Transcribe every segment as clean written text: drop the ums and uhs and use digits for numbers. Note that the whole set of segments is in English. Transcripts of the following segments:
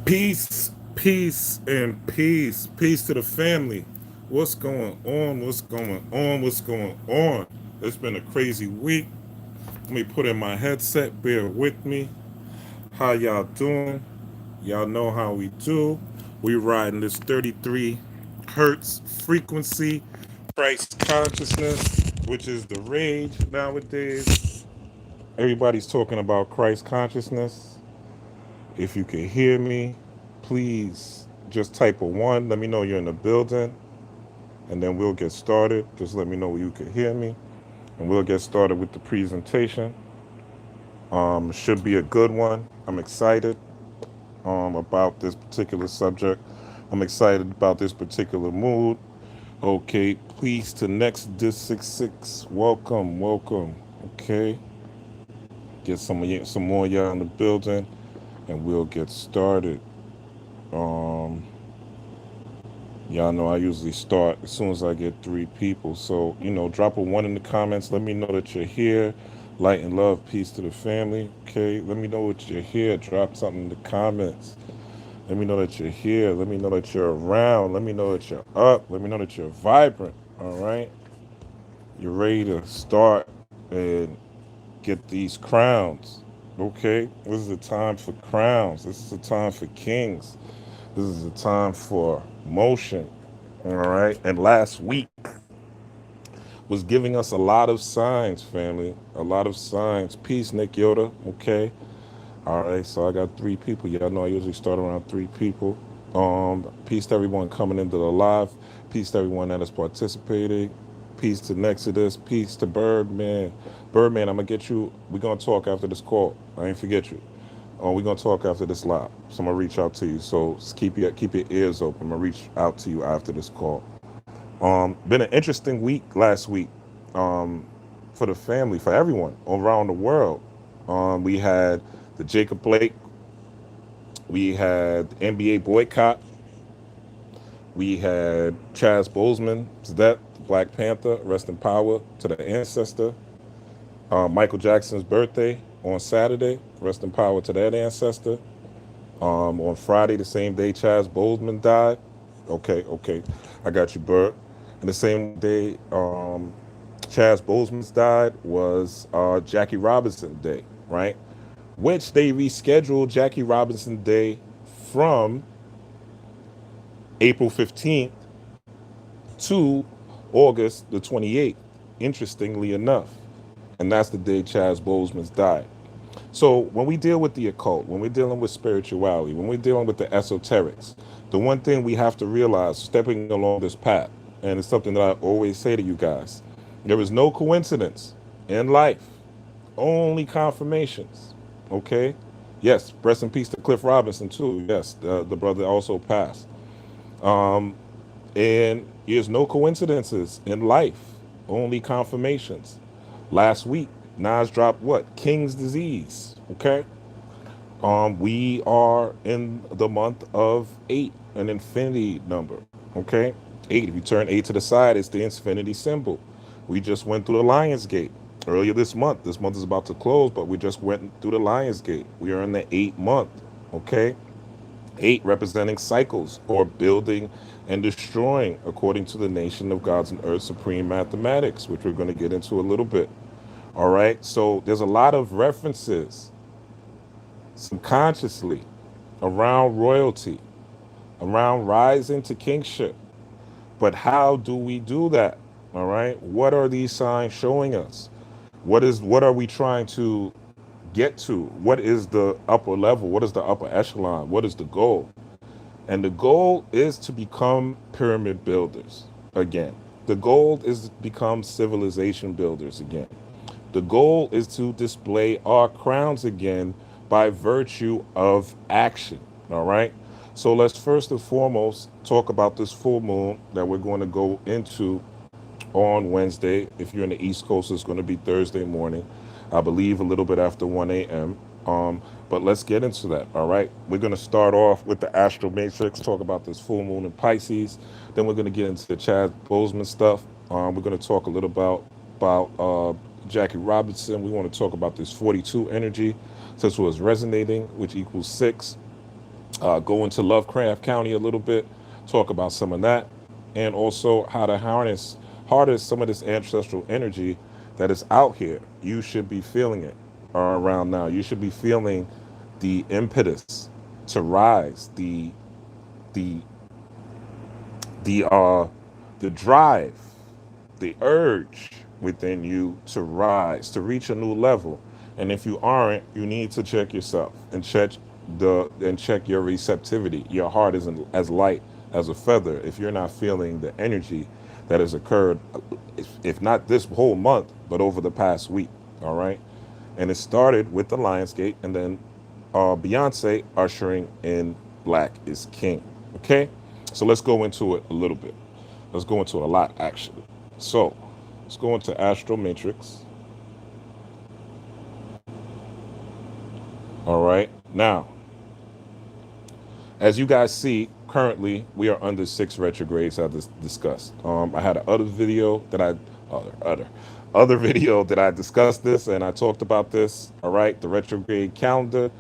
Peace, peace, and peace. Peace to the family. What's going on? What's going on? What's going on? It's been a crazy week. Let me put in my headset. Bear with me. How y'all doing? Y'all know how we do. We riding this 33 hertz frequency, Christ consciousness, which is the rage nowadays. Everybody's talking about Christ consciousness. If you can hear me, please just type a one. Let me know you're in the building, and then we'll get started. Just let me know you can hear me, and we'll get started with the presentation. Should be a good one. I'm excited about this particular subject. I'm excited about this particular mood. Okay, please to next dis 66. Welcome, welcome. Okay, get some more y'all in the building, and we'll get started. Um, Y'all know I usually start as soon as I get three people. So, drop a one in the comments. Let me know that you're here. Light and love, peace to the family. Okay. Let me know what you're here. Drop something in the comments. Let me know that you're here. Let me know that you're around. Let me know that you're up. Let me know that you're vibrant. All right. You're ready to start and get these crowns. Okay. This is a time for crowns. This is a time for kings. This is a time for motion. All right. And last week was giving us a lot of signs, family. A lot of signs. Peace, Nick Yoda. Okay. All right. So I got three people. Y'all know I usually start around three people. Peace to everyone coming into the live. Peace to everyone that is participating. Peace to Nexodus. Peace to Birdman. Birdman, I'm gonna get you. We're gonna talk after this call. I ain't forget you. We're gonna talk after this live. So I'm gonna reach out to you. So just keep your ears open. I'm gonna reach out to you after this call. Been an interesting week last week, um, for the family, for everyone around the world. We had the Jacob Blake, we had the NBA boycott, we had Chaz Boseman's death, Black Panther, rest in power to the ancestor. Michael Jackson's birthday on Saturday, rest in power to that ancestor. On Friday, the same day Chaz Boseman died. Okay, okay, I got you, Bert. And the same day Chaz Boseman's died was Jackie Robinson Day, right? Which they rescheduled Jackie Robinson Day from April 15th to August the 28th, interestingly enough. And that's the day Chaz Boseman's died. So when we deal with the occult, when we're dealing with spirituality, when we're dealing with the esoterics, the one thing we have to realize stepping along this path, and it's something that I always say to you guys, there is no coincidence in life, only confirmations. Okay? Yes, rest in peace to Cliff Robinson too. Yes, the brother also passed. Um, and there's no coincidences in life, only confirmations. Last week, Nas dropped what? King's Disease. Okay? We are in the month of eight, an infinity number. Okay? Eight. If you turn eight to the side, it's the infinity symbol. We just went through the Lion's Gate earlier this month. This month is about to close, but we just went through the Lion's Gate. We are in the 8th month. Okay? Eight representing cycles or building and destroying according to the nation of gods and earth supreme mathematics, which we're going to get into a little bit. All right. So there's a lot of references subconsciously around royalty, around rising to kingship. But how do we do that? All right. What are these signs showing us? What are we trying to get to? What is the upper level? What is the upper echelon? What is the goal? And the goal is to become pyramid builders again. The goal is to become civilization builders again. The goal is to display our crowns again by virtue of action. All right. So let's first and foremost talk about this full moon that we're going to go into on Wednesday. If you're in the East Coast, it's going to be Thursday morning, I believe a little bit after 1 a.m. But let's get into that. All right. We're going to start off with the astral matrix, talk about this full moon in Pisces. Then we're going to get into the Chad Boseman stuff. We're going to talk a little about Jackie Robinson. We want to talk about this 42 energy, since it was resonating, which equals six. Go into Lovecraft County a little bit, talk about some of that, and also how to harness some of this ancestral energy that is out here. You should be feeling it around now. You should be feeling the impetus to rise, the the uh the drive, the urge within you to rise, to reach a new level. And if you aren't, you need to check yourself and check your receptivity. Your heart isn't as light as a feather if you're not feeling the energy that has occurred, if not this whole month, but over the past week. All right. And it started with the Lionsgate, and then Beyonce ushering in Black is King. Okay. So let's go into it a little bit. Let's go into it a lot, actually. So let's go into Astral Matrix. All right. Now, as you guys see, currently we are under 6 retrogrades as discussed. I had an other video that other video that I discussed this, and I talked about this. All right, the retrograde calendar.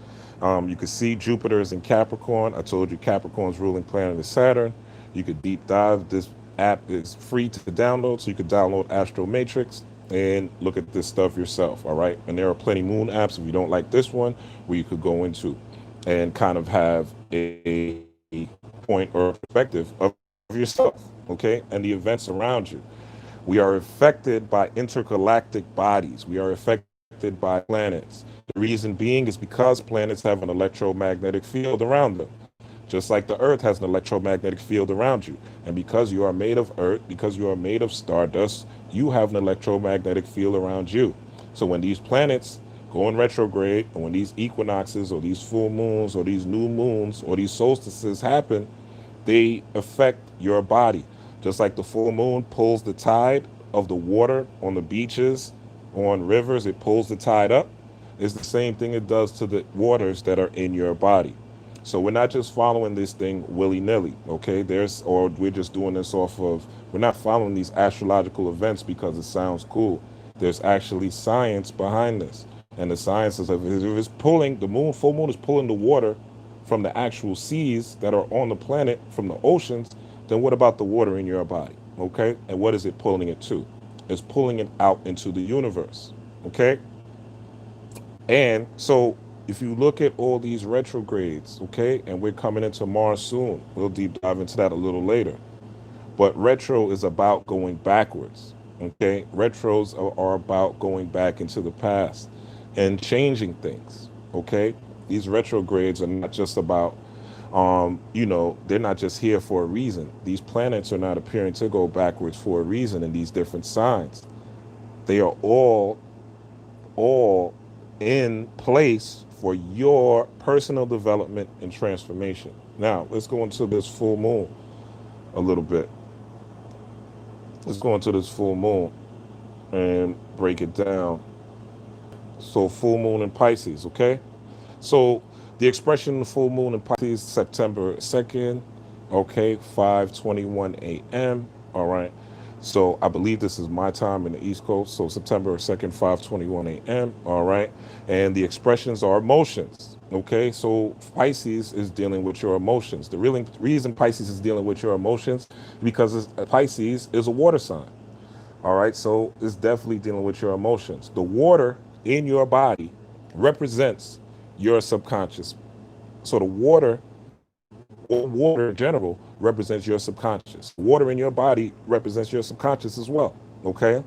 You can see Jupiter is in Capricorn. I told you Capricorn's ruling planet is Saturn. You could deep dive. This app is free to download, so you could download Astral Matrix and look at this stuff yourself. All right, and there are plenty moon apps if you don't like this one, where you could go into and kind of have a point or perspective of yourself, okay, and the events around you. We are affected by intergalactic bodies. We are affected by planets. The reason being is because planets have an electromagnetic field around them, just like the Earth has an electromagnetic field around you. And because you are made of Earth, because you are made of stardust, you have an electromagnetic field around you. So when these planets go in retrograde, and when these equinoxes or these full moons or these new moons or these solstices happen, they affect your body. Just like the full moon pulls the tide of the water on the beaches, on rivers, it pulls the tide up. It's the same thing it does to the waters that are in your body. So we're not just following this thing willy-nilly, okay? Or we're just doing this we're not following these astrological events because it sounds cool. There's actually science behind this. And the science is, if it's pulling, full moon is pulling the water from the actual seas that are on the planet, from the oceans, then what about the water in your body, okay? And what is it pulling it to? It's pulling it out into the universe, okay? And so if you look at all these retrogrades, okay, and we're coming into Mars soon, we'll deep dive into that a little later. But retro is about going backwards, okay? Retros are about going back into the past and changing things, okay? These retrogrades are not just about, they're not just here for a reason. These planets are not appearing to go backwards for a reason in these different signs. They are all in place for your personal development and transformation. Now, let's go into this full moon a little bit. Let's go into this full moon and break it down. So full moon in Pisces, okay? So the expression of the full moon in Pisces, September 2nd, okay, 5:21 a.m., all right? So I believe this is my time in the East Coast, so September 2nd, 5:21 a.m., all right? And the expressions are emotions, okay? So Pisces is dealing with your emotions. The reason Pisces is dealing with your emotions because Pisces is a water sign. All right, so it's definitely dealing with your emotions. The water in your body represents your subconscious. So the water, or water in general, represents your subconscious. Water in your body represents your subconscious as well, okay?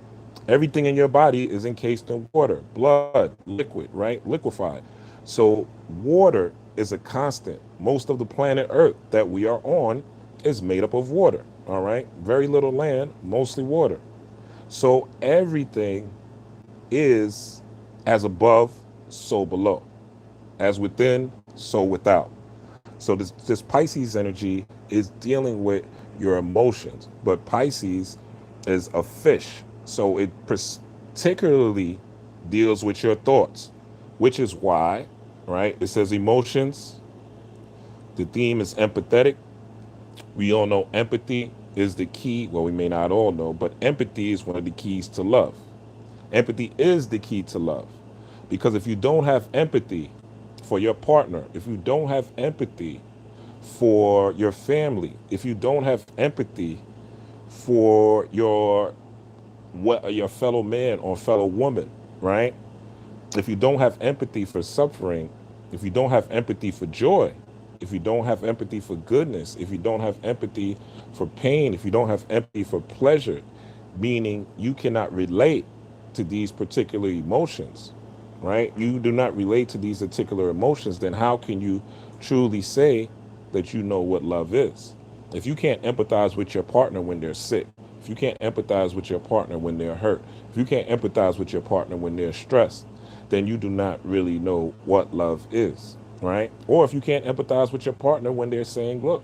Everything in your body is encased in water, blood, liquid, right? Liquefied. So water is a constant. Most of the planet Earth that we are on is made up of water, all right? Very little land, mostly water. So everything is as above, so below. As within, so without. So this Pisces energy is dealing with your emotions. But Pisces is a fish. So it particularly deals with your thoughts, which is why, right? It says emotions. The theme is empathetic. We all know empathy is the key. Well, we may not all know, but empathy is one of the keys to love. Empathy is the key to love. Because if you don't have empathy for your partner, if you don't have empathy for your family, if you don't have empathy for your fellow man or fellow woman, right? If you don't have empathy for suffering, if you don't have empathy for joy, if you don't have empathy for goodness, if you don't have empathy for pain, if you don't have empathy for pleasure, meaning you cannot relate to these particular emotions, right? You do not relate to these particular emotions, then how can you truly say that you know what love is? If you can't empathize with your partner when they're sick, if you can't empathize with your partner when they're hurt, if you can't empathize with your partner when they're stressed, then you do not really know what love is, right? Or if you can't empathize with your partner when they're saying, look,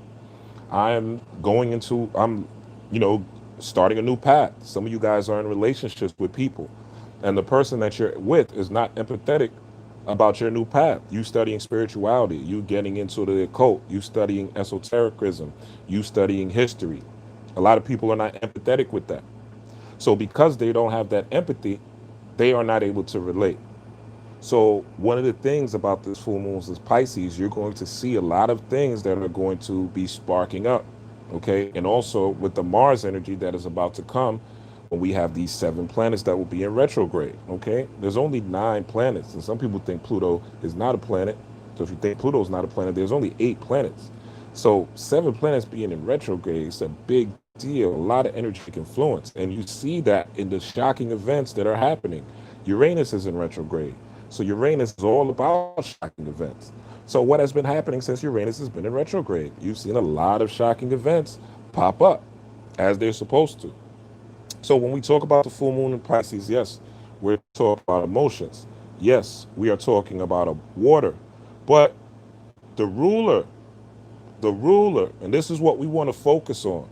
I'm, you know, starting a new path. Some of you guys are in relationships with people, and the person that you're with is not empathetic about your new path. You studying spirituality, you getting into the occult, you studying esotericism, you studying history. A lot of people are not empathetic with that. So because they don't have that empathy, they are not able to relate. So one of the things about this full moons is Pisces, you're going to see a lot of things that are going to be sparking up. Okay. And also with the Mars energy that is about to come when we have these 7 planets that will be in retrograde. Okay. There's only 9 planets. And some people think Pluto is not a planet. So if you think Pluto is not a planet, there's only 8 planets. So 7 planets being in retrograde is a big deal, a lot of energetic influence. And you see that in the shocking events that are happening. Uranus is in retrograde. So Uranus is all about shocking events. So what has been happening since Uranus has been in retrograde? You've seen a lot of shocking events pop up as they're supposed to. So when we talk about the full moon in Pisces, yes, we're talking about emotions. Yes, we are talking about a water. But the ruler and this is what we want to focus on.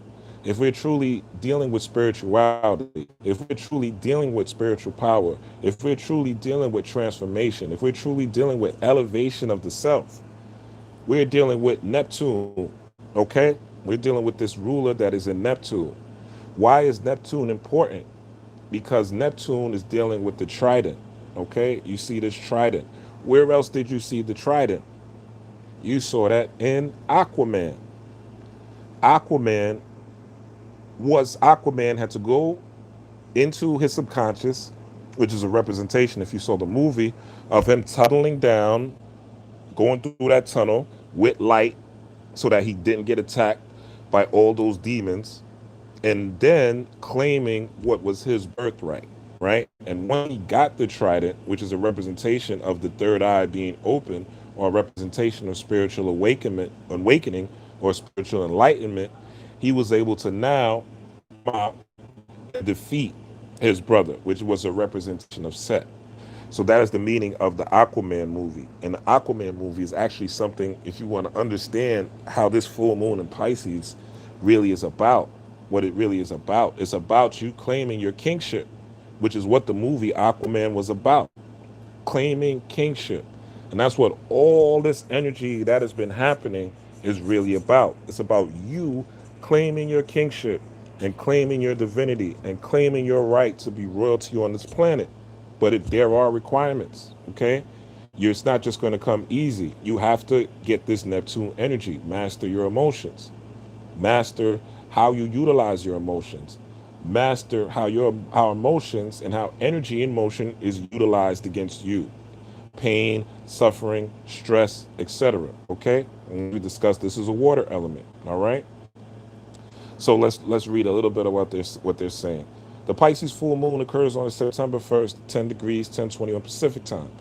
If we're truly dealing with spirituality, if we're truly dealing with spiritual power, if we're truly dealing with transformation, if we're truly dealing with elevation of the self, we're dealing with Neptune, okay? We're dealing with this ruler that is in Neptune. Why is Neptune important? Because Neptune is dealing with the trident, okay? You see this trident. Where else did you see the trident? You saw that in Aquaman. Aquaman Aquaman had to go into his subconscious, which is a representation, if you saw the movie, of him tunneling down, going through that tunnel with light so that he didn't get attacked by all those demons, and then claiming what was his birthright, right? And when he got the trident, which is a representation of the third eye being open, or a representation of spiritual awakening or spiritual enlightenment, he was able to now come out and defeat his brother, which was a representation of Set. So that is the meaning of the Aquaman movie. And the Aquaman movie is actually something, if you want to understand how this full moon in Pisces really is about, what it really is about. It's about you claiming your kingship, which is what the movie Aquaman was about. Claiming kingship. And that's what all this energy that has been happening is really about. It's about you claiming your kingship and claiming your divinity and claiming your right to be royalty on this planet. But there are requirements, okay? It's not just going to come easy. You have to get this Neptune energy, master your emotions, master how you utilize your emotions, master how emotions and how energy in motion is utilized against you. Pain, suffering, stress, etc. Okay? And we discussed this is a water element. All right. So let's read a little bit of what they're saying. The Pisces full moon occurs on September 1st, 10 degrees, 10:20 on Pacific time.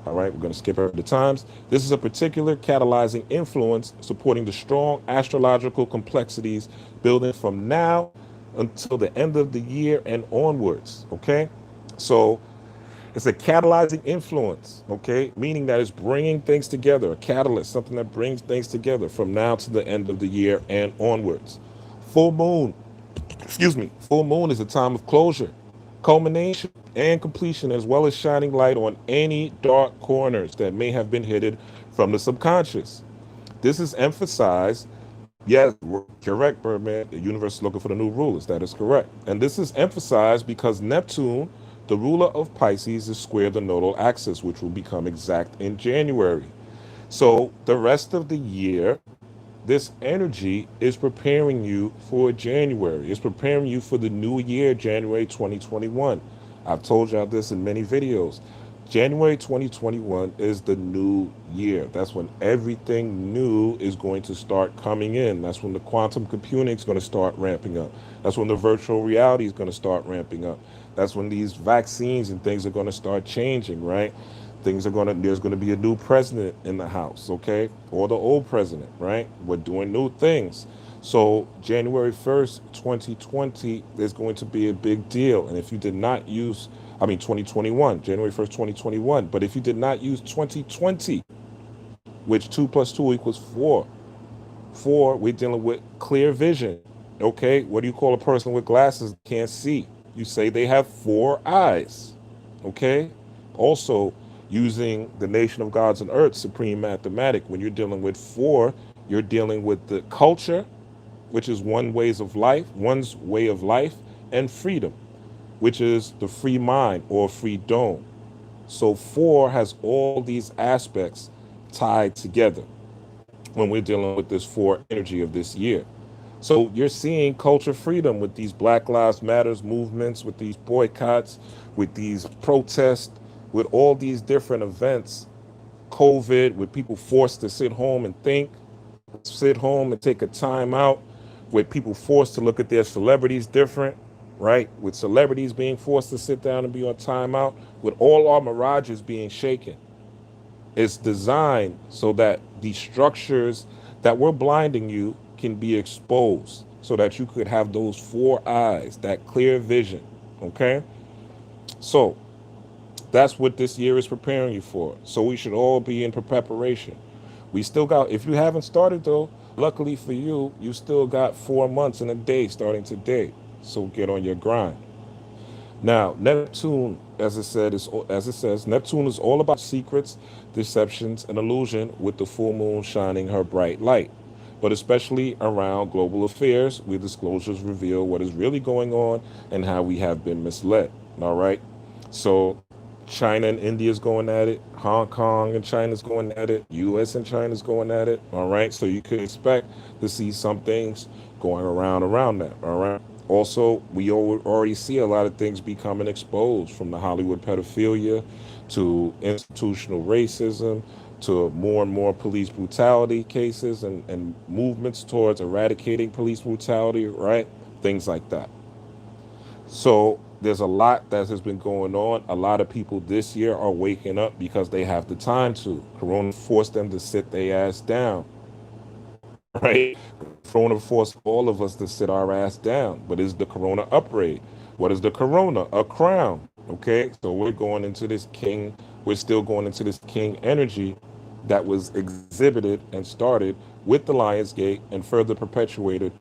All right, we're going to skip over the times. This is a particular catalyzing influence supporting the strong astrological complexities building from now until the end of the year and onwards. Okay, so it's a catalyzing influence, okay? Meaning that it's bringing things together, a catalyst, something that brings things together from now to the end of the year and onwards. Full moon, full moon is a time of closure, culmination, and completion, as well as shining light on any dark corners that may have been hidden from the subconscious. This is emphasized. Yes, correct, Birdman. The universe is looking for the new rulers. That is correct. And this is emphasized because Neptune, the ruler of Pisces, is square the nodal axis, which will become exact in January. So the rest of the year This energy is preparing you for January. It's preparing you for the new year, January 2021. I've told y'all this in many videos. January 2021 is the new year. That's when everything new is going to start coming in. That's when the quantum computing is going to start ramping up. That's when the virtual reality is going to start ramping up. That's when these vaccines and things are going to start changing, right? Things are going to, there's going to be a new president in the house, okay? Or the old president, right? We're doing new things. So January 1st, 2020 is going to be a big deal. And if you did not use, I mean 2021, January 1st, 2021, but if you did not use 2020, which 2 plus 2 equals 4, 4, we're dealing with clear vision. Okay, what do you call a person with glasses that can't see? You say they have 4 eyes. Okay, also using the nation of gods and earth, supreme mathematic, when you're dealing with 4, you're dealing with the culture, which is one's way of life, and freedom, which is the free mind or free dome. So 4 has all these aspects tied together when we're dealing with this 4 energy of this year. So you're seeing culture freedom with these Black Lives Matters movements, with these boycotts, with these protests, with all these different events, COVID, with people forced to sit home and think, sit home and take a time out, with people forced to look at their celebrities different, right? With celebrities being forced to sit down and be on timeout, with all our mirages being shaken. It's designed so that the structures that were blinding you can be exposed so that you could have those 4 eyes, that clear vision. Okay? So that's what this year is preparing you for. So we should all be in preparation. We still got, if you haven't started though, luckily for you, you still got 4 months and a day starting today. So get on your grind. Now, Neptune, as it says, Neptune is all about secrets, deceptions, and illusion with the full moon shining her bright light. But especially around global affairs, where disclosures reveal what is really going on and how we have been misled. All right. So China and India is going at it. Hong Kong and China is going at it. U.S. and China is going at it. All right. So you could expect to see some things going around that. All right. Also, we already see a lot of things becoming exposed, from the Hollywood pedophilia to institutional racism to more and more police brutality cases and movements towards eradicating police brutality, right? Things like that. So there's a lot that has been going on. A lot of people this year are waking up because they have the time to. Corona forced them to sit their ass down, right? Corona forced all of us to sit our ass down. But is the Corona upgrade? What is the Corona? A crown. Okay, so we're going into this king. We're still going into this king energy that was exhibited and started with the Lions Gate and further perpetuated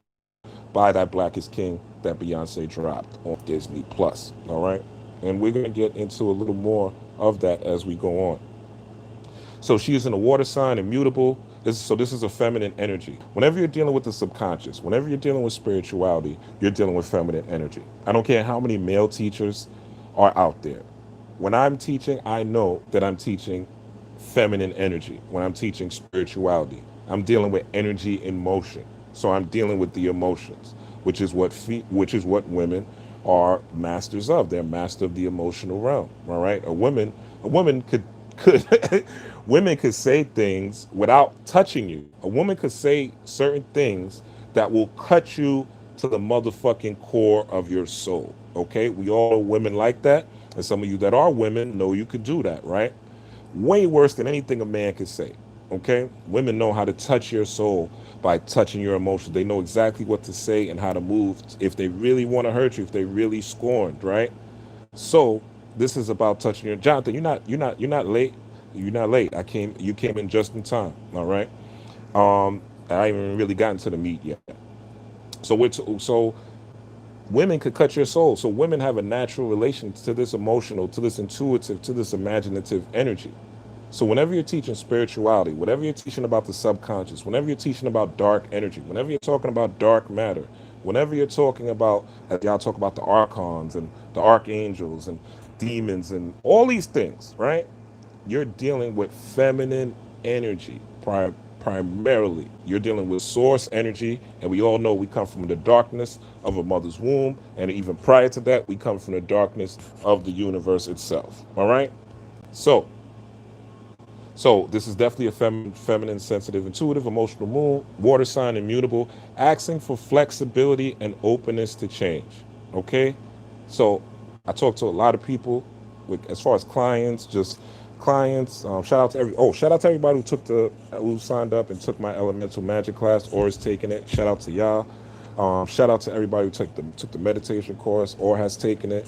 by that Blackest King that Beyonce dropped on Disney Plus. All right, and we're going to get into a little more of that as we go on. So she is in a water sign, immutable. So this is a feminine energy. Whenever you're dealing with the subconscious, whenever you're dealing with spirituality, you're dealing with feminine energy. I don't care how many male teachers are out there. When I'm teaching, I know that I'm teaching feminine energy. When I'm teaching spirituality, I'm dealing with energy in motion. So I'm dealing with the emotions, which is what women are masters of. They're master of the emotional realm. All right. A woman could women could say things without touching you. A woman could say certain things that will cut you to the motherfucking core of your soul. Okay, we all are women like that, and some of you that are women know you could do that, right? Way worse than anything a man could say. Okay, women know how to touch your soul by touching your emotions. They know exactly what to say and how to move if they really want to hurt you, if they really scorned, right? So this is about touching your Jonathan. You're not late. You're not late. You came in just in time. All right. I haven't even really gotten to the meat yet. So women could cut your soul. So women have a natural relation to this emotional, to this intuitive, to this imaginative energy. So whenever you're teaching spirituality, whenever you're teaching about the subconscious, whenever you're teaching about dark energy, whenever you're talking about dark matter, whenever you're talking about, as y'all talk about the archons and the archangels and demons and all these things, right? You're dealing with feminine energy primarily. You're dealing with source energy, and we all know we come from the darkness of a mother's womb, and even prior to that, we come from the darkness of the universe itself. All right? So, so this is definitely a feminine, sensitive, intuitive, emotional moon, water sign, immutable, asking for flexibility and openness to change. Okay, so I talk to a lot of people, with as far as clients, just clients. Shout out to everybody who signed up and took my elemental magic class or is taking it. Shout out to y'all. Shout out to everybody who took the meditation course or has taken it.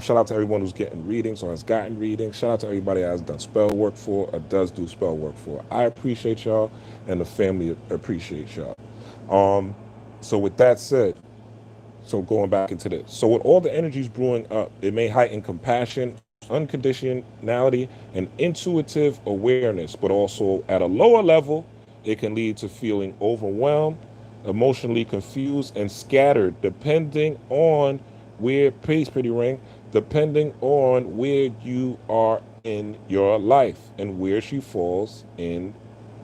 Shout out to everyone who's getting readings or has gotten readings. Shout out to everybody that has done spell work for or does do spell work for. I appreciate y'all, and the family appreciates y'all. So with that said, so going back into this. So with all the energies brewing up, it may heighten compassion, unconditionality, and intuitive awareness, but also at a lower level, it can lead to feeling overwhelmed, emotionally confused, and scattered, depending on where, peace, pretty ring, depending on where you are in your life and where she falls in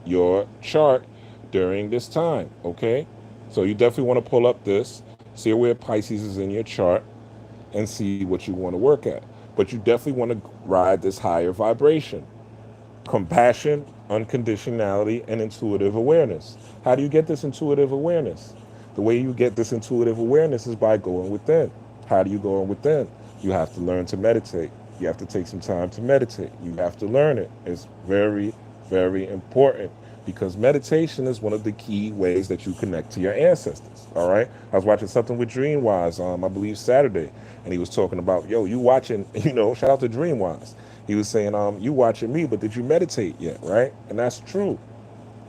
your chart during this time. Okay, so you definitely want to pull up this, see where Pisces is in your chart, and see what you want to work at. But you definitely want to ride this higher vibration: compassion, unconditionality, and intuitive awareness. How do you get this intuitive awareness? The way you get this intuitive awareness is by going within. How do you go within? You have to learn to meditate. You have to take some time to meditate. You have to learn it. It's very, very important, because meditation is one of the key ways that you connect to your ancestors. All right. I was watching something with Dreamwise, I believe Saturday, and he was talking about, yo, you watching, shout out to Dreamwise. He was saying, you watching me, but did you meditate yet? Right. And that's true.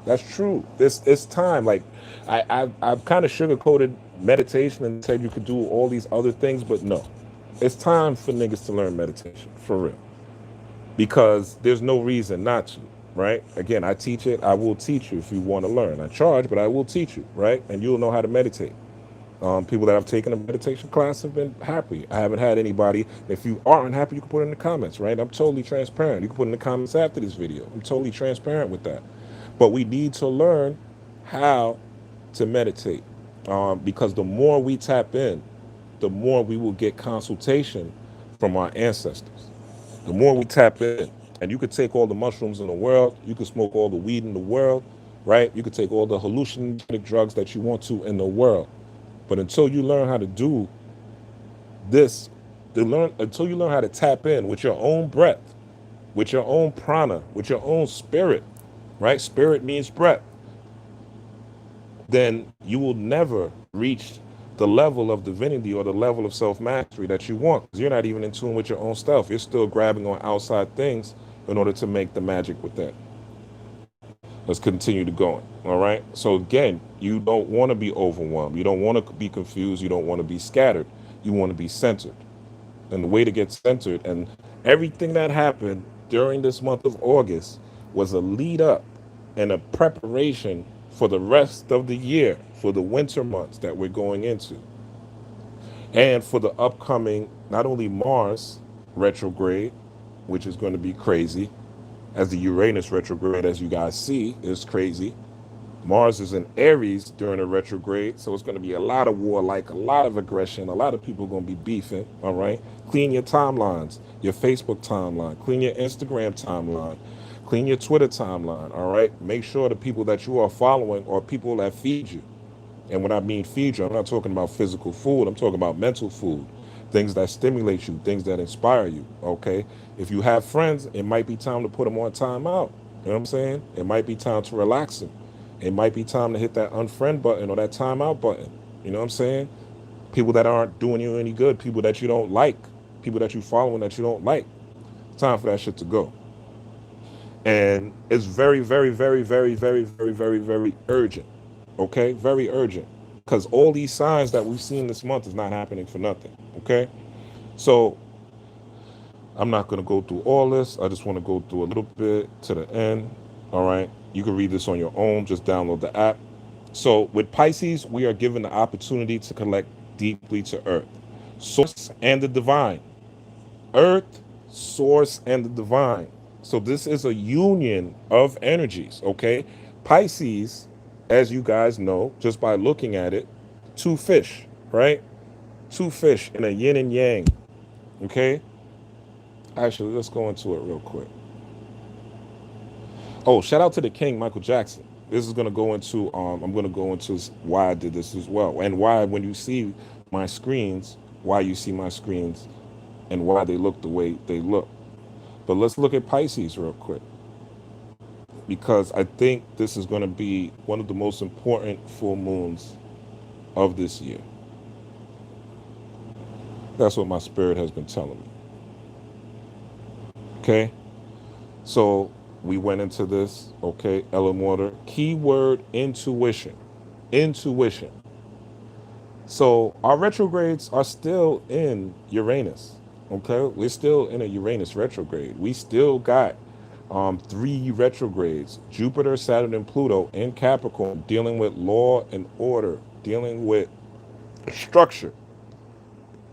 That's true. It's time. Like I've kind of sugarcoated meditation and said you could do all these other things, but no, it's time for niggas to learn meditation for real, because there's no reason not to. Right? Again, I teach it. I will teach you if you want to learn. I charge, but I will teach you. Right? And you'll know how to meditate. People that have taken a meditation class have been happy. I haven't had anybody. If you aren't happy, you can put it in the comments. Right? I'm totally transparent. You can put it in the comments after this video. I'm totally transparent with that. But we need to learn how to meditate, because the more we tap in, the more we will get consultation from our ancestors. The more we tap in, and you could take all the mushrooms in the world, you could smoke all the weed in the world, right? You could take all the hallucinogenic drugs that you want to in the world. But until you learn how to do this, until you learn how to tap in with your own breath, with your own prana, with your own spirit, right? Spirit means breath. Then you will never reach the level of divinity or the level of self-mastery that you want, because you're not even in tune with your own stuff. You're still grabbing on outside things in order to make the magic with that. Let's continue to going. All right. So again, you don't want to be overwhelmed. You don't want to be confused. You don't want to be scattered. You want to be centered. And the way to get centered, and everything that happened during this month of August was a lead up and a preparation for the rest of the year, for the winter months that we're going into, and for the upcoming, not only Mars retrograde, which is going to be crazy, as the Uranus retrograde, as you guys see, is crazy. Mars is in Aries during a retrograde, so it's going to be a lot of war, like a lot of aggression. A lot of people are going to be beefing. All right, clean your timelines, your Facebook timeline, clean your Instagram timeline, clean your Twitter timeline. All right, make sure the people that you are following are people that feed you. And when I mean feed you, I'm not talking about physical food. I'm talking about mental food, things that stimulate you, things that inspire you. Okay, if you have friends, it might be time to put them on timeout. You know what I'm saying? It might be time to relax them. It might be time to hit that unfriend button or that timeout button. You know what I'm saying? People that aren't doing you any good, people that you don't like, people that you following that you don't like. It's time for that shit to go. And it's very, very, very, very, very, very, very, very urgent. Okay? Very urgent. Because all these signs that we've seen this month is not happening for nothing. Okay? So I'm not going to go through all this. I just want to go through a little bit to the end. All right? You can read this on your own. Just download the app. So with Pisces, we are given the opportunity to connect deeply to Earth, Source, and the divine. Earth, Source, and the divine. So this is a union of energies, okay? Pisces, as you guys know, just by looking at it, two fish, right? Two fish in a yin and yang. Okay. Actually, let's go into it real quick. Oh, shout out to the King, Michael Jackson. This is gonna go into I'm gonna go into why I did this as well, and why when you see my screens, why you see my screens, and why they look the way they look. But let's look at Pisces real quick, because I think this is going to be one of the most important full moons of this year. That's what my spirit has been telling me. Okay, so we went into this. Okay, Eleanor, keyword intuition. Intuition. So our retrogrades are still in Uranus. Okay, we're still in a Uranus retrograde. We still got three retrogrades: Jupiter, Saturn, and Pluto in Capricorn, dealing with law and order, dealing with structure,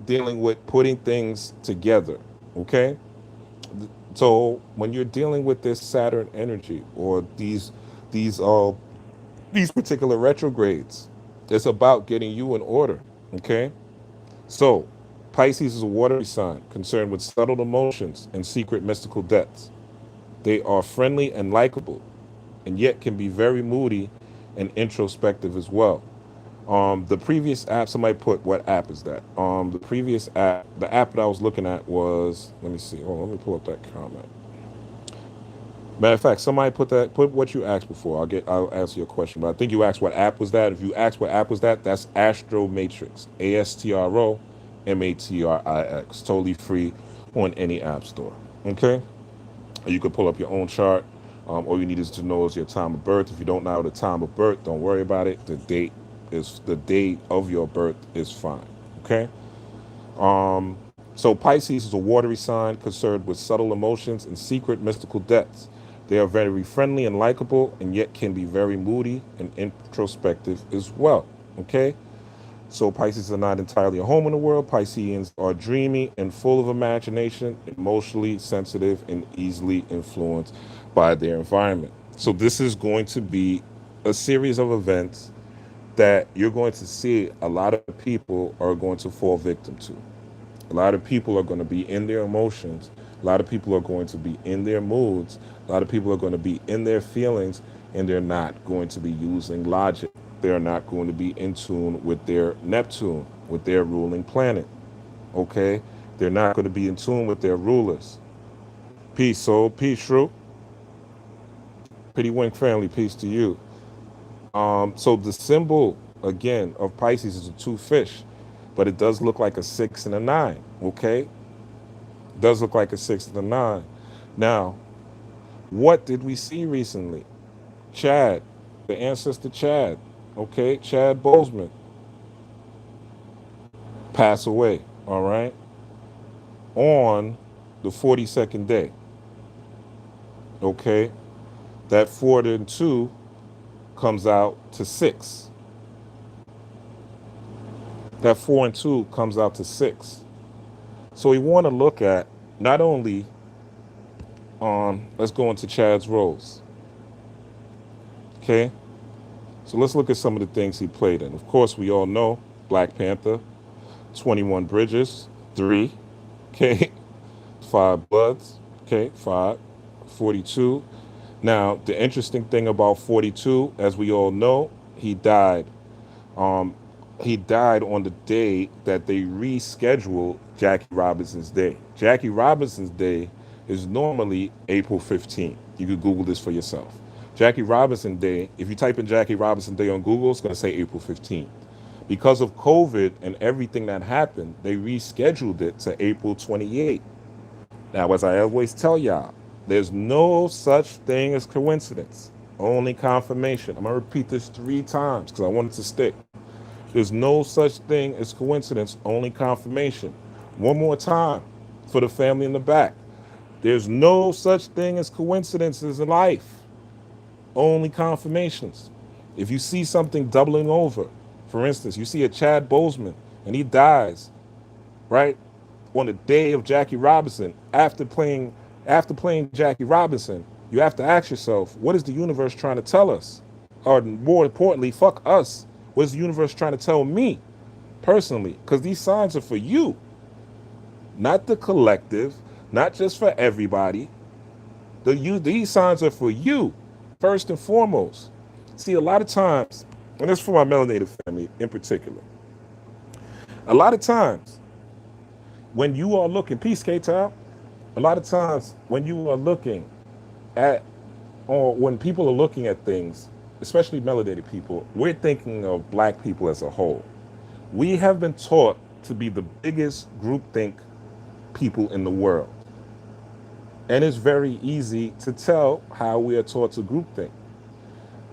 dealing with putting things together. Okay, so when you're dealing with this Saturn energy or these uh these particular retrogrades, it's about getting you in order. Okay, so Pisces is a watery sign concerned with subtle emotions and secret mystical depths. They are friendly and likable, and yet can be very moody and introspective as well. The previous app, somebody put, what app is that? The previous app, the app that I was looking at was, let me see. Hold on, let me pull up that comment. Matter of fact, somebody put what you asked before. I'll answer your question. But I think you asked what app was that. If you asked what app was that, that's Astro Matrix. ASTROMATRIX. Totally free on any app store. Okay? You could pull up your own chart. All you need is to know is your time of birth. If you don't know the time of birth, don't worry about it. The date of your birth is fine. Okay. So Pisces is a watery sign concerned with subtle emotions and secret mystical depths. They are very friendly and likable, and yet can be very moody and introspective as well. Okay. So Pisces are not entirely a home in the world. Pisceans are dreamy and full of imagination, emotionally sensitive, and easily influenced by their environment. So this is going to be a series of events that you're going to see a lot of people are going to fall victim to. A lot of people are going to be in their emotions. A lot of people are going to be in their moods. A lot of people are going to be in their feelings, and they're not going to be using logic. They're not going to be in tune with their Neptune, with their ruling planet. Okay? They're not going to be in tune with their rulers. Peace, soul. Peace, Shrew. Pretty Wink family, peace to you. So the symbol, again, of Pisces is a two fish, but it does look like a 6 and a 9. Okay? It does look like a 6 and a 9. Now, what did we see recently? Chad, the ancestor Chad. Okay, Chad Boseman pass away, all right, on the 42nd day. Okay, that 4 and 2 comes out to 6. That 4 and 2 comes out to 6. So we want to look at not only let's go into Chad's roles. Okay, so let's look at some of the things he played in. Of course, we all know Black Panther, 21 Bridges, 3, okay, 5 Bloods, okay, 5, 42. Now, the interesting thing about 42, as we all know, he died. He died on the day that they rescheduled Jackie Robinson's day. Jackie Robinson's day is normally April 15th. You could Google this for yourself. Jackie Robinson Day, if you type in Jackie Robinson Day on Google, it's going to say April 15th. Because of COVID and everything that happened, they rescheduled it to April 28th. Now, as I always tell y'all, there's no such thing as coincidence, only confirmation. I'm going to repeat this 3 times because I want it to stick. There's no such thing as coincidence, only confirmation. One more time for the family in the back. There's no such thing as coincidences in life, only confirmations. If you see something doubling over, for instance, you see a Chad Boseman and he dies, right, on the day of Jackie Robinson, after playing Jackie Robinson, you have to ask yourself, what is the universe trying to tell us? Or more importantly, fuck us. What is the universe trying to tell me personally? Because these signs are for you, not the collective, not just for everybody. These signs are for you, first and foremost. See, a lot of times, and this is for my melanated family in particular, a lot of times when you are looking, peace, K-Town, a lot of times when you are looking at, or when people are looking at things, especially melanated people, we're thinking of black people as a whole. We have been taught to be the biggest groupthink people in the world. And it's very easy to tell how we are taught to groupthink.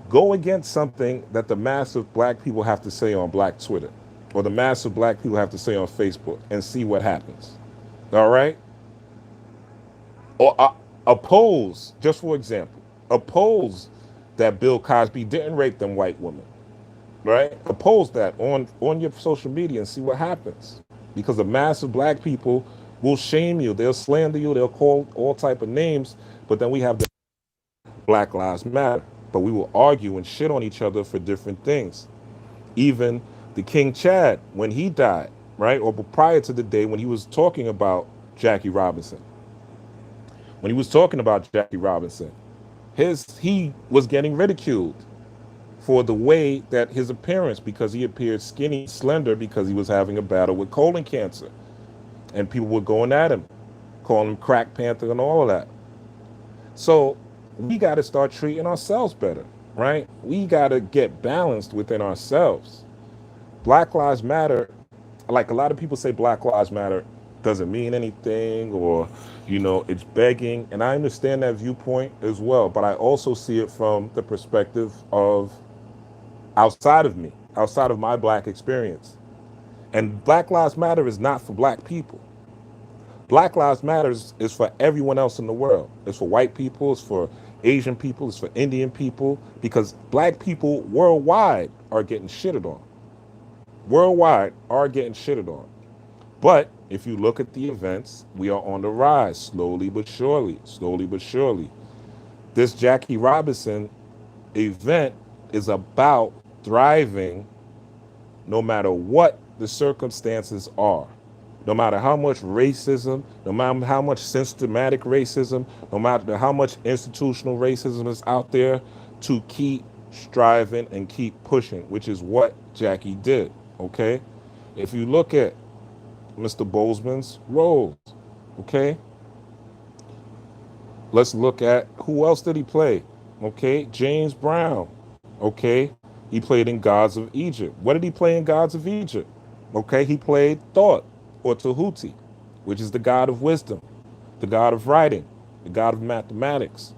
Go against something that the mass of black people have to say on black Twitter, or the mass of black people have to say on Facebook, and see what happens. All right? Or oppose, just for example, oppose that Bill Cosby didn't rape them white women. Right? Oppose that on your social media and see what happens. Because the mass of black people will shame you. They'll slander you. They'll call all type of names. But then we have the Black Lives Matter. But we will argue and shit on each other for different things. Even the King Chad, when he died, right? Or prior to the day when he was talking about Jackie Robinson. When he was talking about Jackie Robinson, he was getting ridiculed for the way that his appearance, because he appeared skinny, slender, because he was having a battle with colon cancer. And people were going at him, calling him crack panther and all of that. So we got to start treating ourselves better, right? We got to get balanced within ourselves. Black Lives Matter, like a lot of people say Black Lives Matter doesn't mean anything, or, it's begging. And I understand that viewpoint as well. But I also see it from the perspective of outside of me, outside of my black experience. And Black Lives Matter is not for black people. Black Lives Matter is for everyone else in the world. It's for white people, it's for Asian people, it's for Indian people, because black people worldwide are getting shitted on. Worldwide are getting shitted on. But if you look at the events, we are on the rise, slowly but surely, slowly but surely. This Jackie Robinson event is about thriving no matter what the circumstances are. No matter how much racism, no matter how much systematic racism, no matter how much institutional racism is out there, to keep striving and keep pushing, which is what Jackie did, okay? If you look at Mr. Boseman's roles, okay? Let's look at who else did he play, okay? James Brown, okay? He played in Gods of Egypt. What did he play in Gods of Egypt? Okay, he played Thoth, or Tahuti, which is the god of wisdom, the god of writing, the god of mathematics.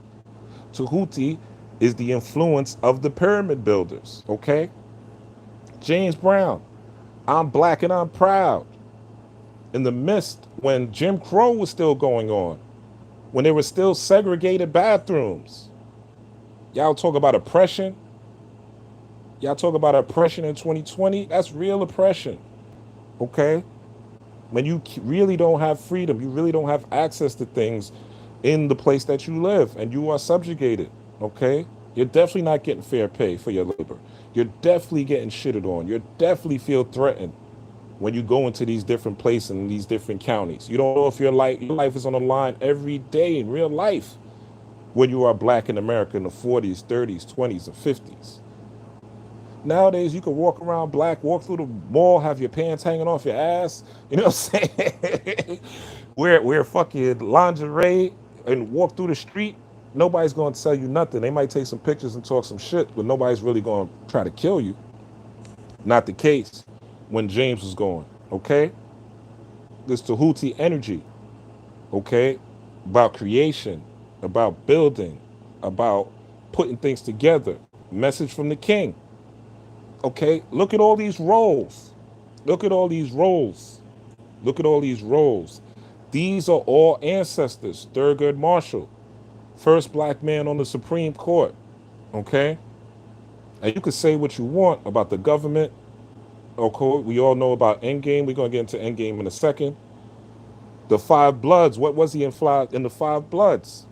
Tahuti is the influence of the pyramid builders, okay? James Brown, I'm black and I'm proud. In the midst, when Jim Crow was still going on, when there were still segregated bathrooms. Y'all talk about oppression. Y'all talk about oppression in 2020. That's real oppression, okay? When you really don't have freedom, you really don't have access to things in the place that you live, and you are subjugated, okay? You're definitely not getting fair pay for your labor. You're definitely getting shitted on. You definitely feel threatened when you go into these different places in these different counties. You don't know if your life is on the line every day in real life when you are black in America in the 40s, 30s, 20s, and 50s. Nowadays, you can walk around black, walk through the mall, have your pants hanging off your ass. You know what I'm saying? wear fucking lingerie and walk through the street. Nobody's going to tell you nothing. They might take some pictures and talk some shit, but nobody's really going to try to kill you. Not the case when James was going, okay? This Tahuti energy, okay? About creation, about building, about putting things together. Message from the king. Okay, look at all these roles. Look at all these roles. Look at all these roles. These are all ancestors. Thurgood Marshall, first black man on the Supreme Court. Okay? And you can say what you want about the government. Okay, we all know about Endgame. We're going to get into Endgame in a second. The Five Bloods. What was he in the Five Bloods?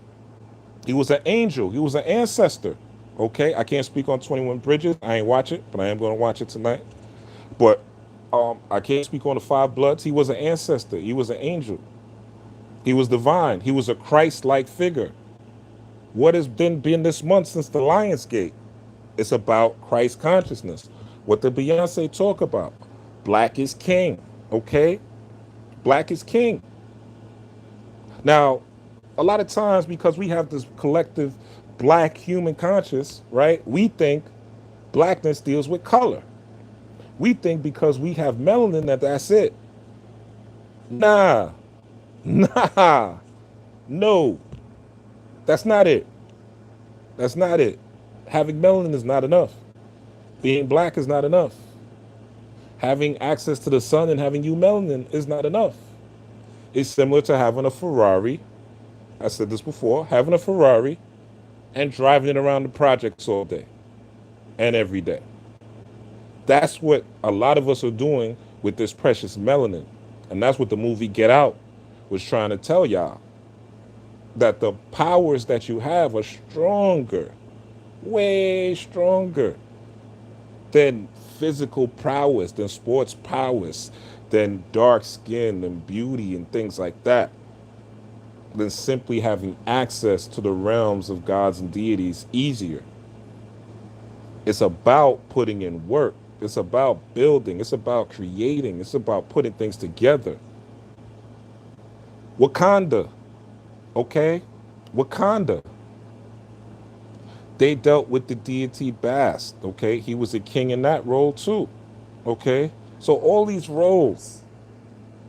He was an angel. He was an ancestor. Okay, I can't speak on 21 Bridges. I ain't watch it, but I am going to watch it tonight. But I can't speak on the five bloods. He was an ancestor. He was an angel. He was divine. He was a Christ-like figure. What has been this month since the Lion's Gate? It's about Christ consciousness. What did Beyonce talk about? Black is king. Okay? Black is king. Now, a lot of times, because we have this collective black human conscious, right? We think blackness deals with color. We think because we have melanin that that's it. Nah, nah, no, that's not it. That's not it. Having melanin is not enough. Being black is not enough. Having access to the sun and having you melanin is not enough. It's similar to having a Ferrari. I said this before, having a Ferrari and driving it around the projects all day and every day. That's what a lot of us are doing with this precious melanin. And that's what the movie Get Out was trying to tell y'all. That the powers that you have are stronger, way stronger than physical prowess, than sports prowess, than dark skin and beauty and things like that, than simply having access to the realms of gods and deities easier. It's about putting in work. It's about building. It's about creating. It's about putting things together. Wakanda, okay? Wakanda. They dealt with the deity Bast, okay? He was a king in that role too, okay? So all these roles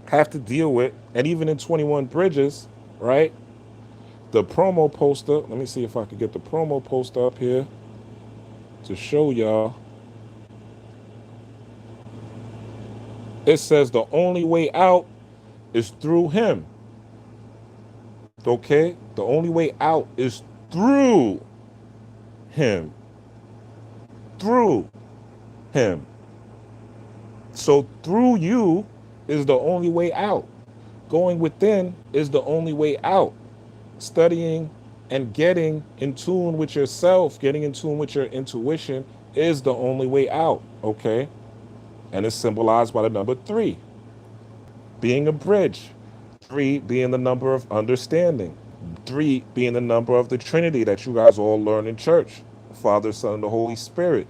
have to deal with, and even in 21 Bridges, right? The promo poster, let me see if I can get the promo poster up here to show y'all. It says the only way out is through him. Okay? The only way out is through him. Through him. So through you is the only way out. Going within is the only way out. Studying and getting in tune with yourself, getting in tune with your intuition is the only way out. Okay? And it's symbolized by the number 3, being a bridge. 3 being the number of understanding. 3 being the number of the Trinity that you guys all learn in church. Father, Son, and the Holy Spirit.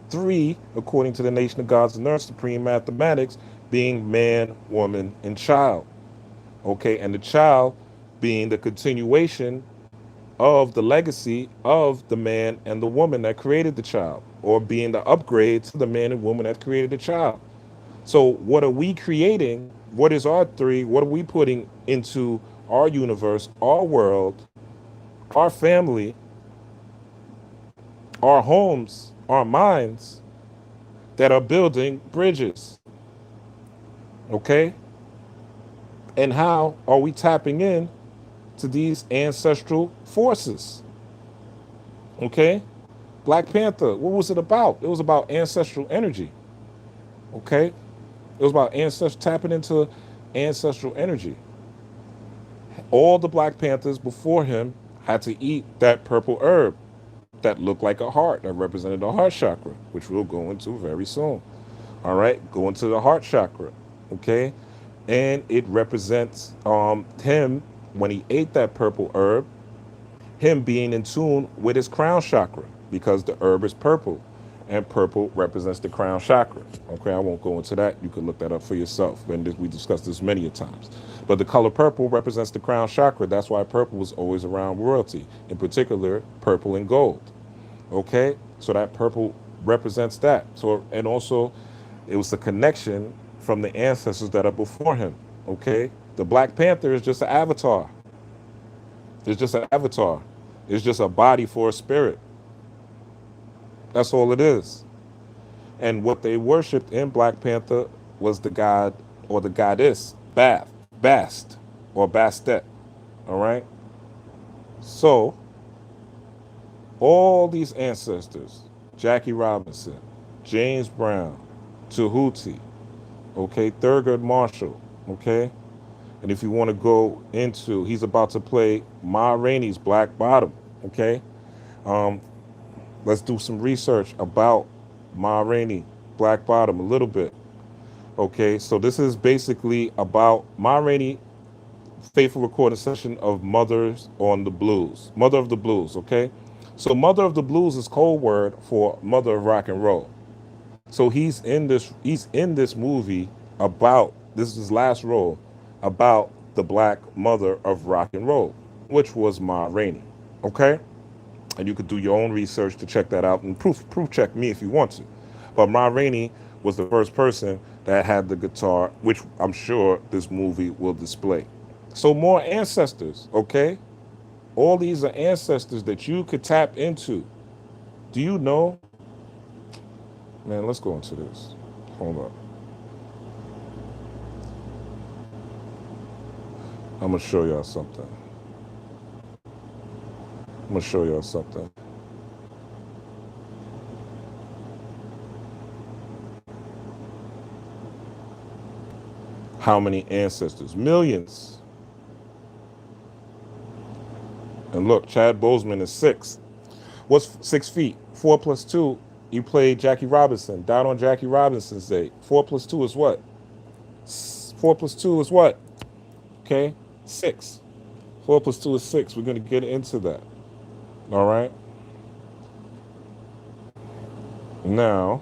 3, according to the Nation of Gods and Earth, Supreme Mathematics, being man, woman, and child. Okay, and the child being the continuation of the legacy of the man and the woman that created the child, or being the upgrade to the man and woman that created the child. So what are we creating? What is our 3? What are we putting into our universe, our world, our family, our homes, our minds that are building bridges? Okay? And how are we tapping in to these ancestral forces? Okay? Black Panther, what was it about? It was about ancestral energy. Okay? It was about tapping into ancestral energy. All the Black Panthers before him had to eat that purple herb that looked like a heart, that represented the heart chakra, which we'll go into very soon. All right, go into the heart chakra, okay? And it represents him, when he ate that purple herb, him being in tune with his crown chakra, because the herb is purple, and purple represents the crown chakra. Okay, I won't go into that. You can look that up for yourself. And we discussed this many a times. But the color purple represents the crown chakra. That's why purple was always around royalty, in particular, purple and gold. Okay, so that purple represents that. So, and also, it was the connection from the ancestors that are before him. Okay, the Black Panther is just an avatar. It's just an avatar. It's just a body for a spirit. That's all it is. And what they worshipped in Black Panther was the god or the goddess Bast, or Bastet. All right? So, all these ancestors, Jackie Robinson, James Brown, Tahuti, okay, Thurgood Marshall, okay? And if you want to go into, he's about to play Ma Rainey's Black Bottom, okay? Let's do some research about Ma Rainey, Black Bottom, a little bit. Okay, so this is basically about Ma Rainey, faithful recording session of Mothers on the Blues. Mother of the Blues, okay? So Mother of the Blues is code word for Mother of Rock and Roll. So he's in this movie about, this is his last role, about the black mother of rock and roll, which was Ma Rainey. Okay? And you could do your own research to check that out and proof check me if you want to. But Ma Rainey was the first person that had the guitar, which I'm sure this movie will display. So more ancestors, okay? All these are ancestors that you could tap into. Do you know? Man, let's go into this. Hold up. I'm gonna show y'all something. I'm gonna show y'all something. How many ancestors? Millions. And look, Chad Boseman is 6. What's 6 feet? 4 plus 2. You played Jackie Robinson. Died on Jackie Robinson's day. 4 plus 2 is what? 4 plus 2 is what? Okay? 6. 4 plus 2 is 6. We're going to get into that. All right? Now,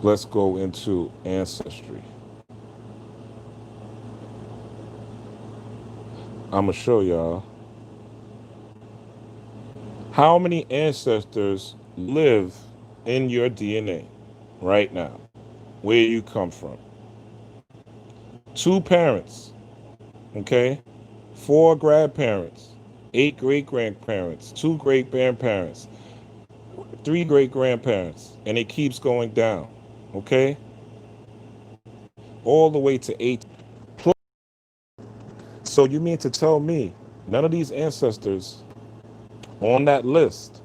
let's go into ancestry. I'm going to show y'all how many ancestors live in your DNA right now, where you come from. 2 parents, okay? 4 grandparents, 8 great-grandparents, 2 great-grandparents, 3 great-grandparents, and it keeps going down, okay? All the way to 8. So you mean to tell me none of these ancestors on that list,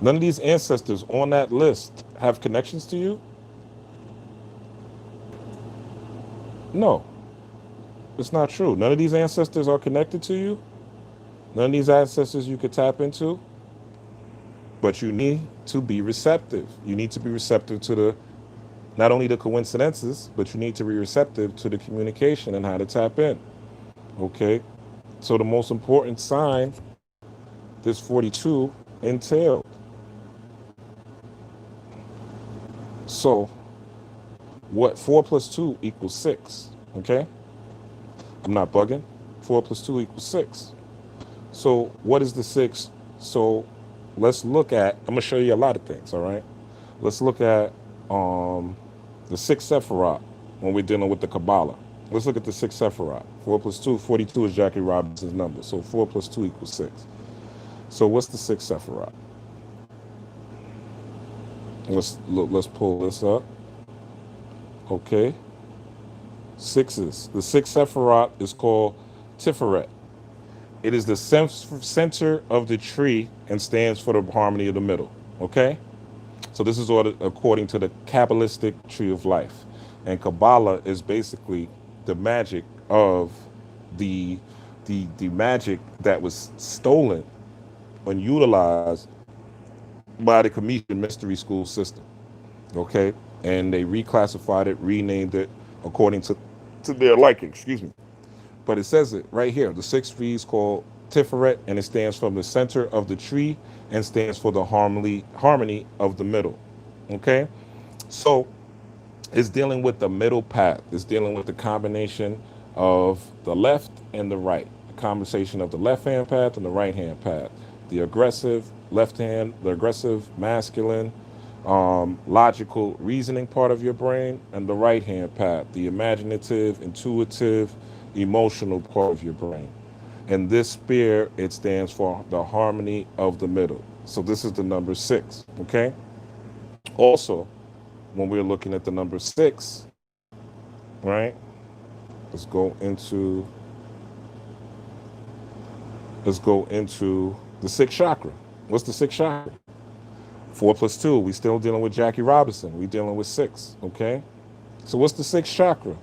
none of these ancestors on that list have connections to you? No, it's not true. None of these ancestors are connected to you. None of these ancestors you could tap into. But you need to be receptive. You need to be receptive to the, not only the coincidences, but you need to be receptive to the communication and how to tap in. Okay? So the most important sign this 42 entailed. So what 4 plus 2 equals 6, okay? I'm not bugging. 4 plus 2 equals 6. So what is the 6? So let's look at, I'm gonna show you a lot of things, all right? Let's look at the 6 Sephiroth when we're dealing with the Kabbalah. Let's look at the 6 Sephiroth. 4 plus 2, 42 is Jackie Robinson's number. So 4 plus 2 equals 6. So what's the 6 Sephiroth? Let's pull this up. Okay. 6s. The 6 Sephiroth is called Tiferet. It is the center of the tree and stands for the harmony of the middle. Okay? So this is all according to the Kabbalistic tree of life. And Kabbalah is basically the magic of the magic that was stolen and utilized by the Commission Mystery School system. Okay? And they reclassified it, renamed it according to their liking, excuse me. But it says it right here. The 6 tree is called Tiferet, and it stands from the center of the tree and stands for the harmony of the middle. Okay? So it's dealing with the middle path. It's dealing with the combination of the left and the right. The combination of the left-hand path and the right-hand path. The aggressive left hand, the aggressive masculine, logical reasoning part of your brain, and the right-hand path, the imaginative, intuitive, emotional part of your brain. And this spear, it stands for the harmony of the middle. So this is the number 6, okay? Also, when we're looking at the number 6, right? Let's go into the 6th chakra. What's the 6th chakra? 4 plus 2, we still dealing with Jackie Robinson. We dealing with 6, okay? So what's the 6th chakra?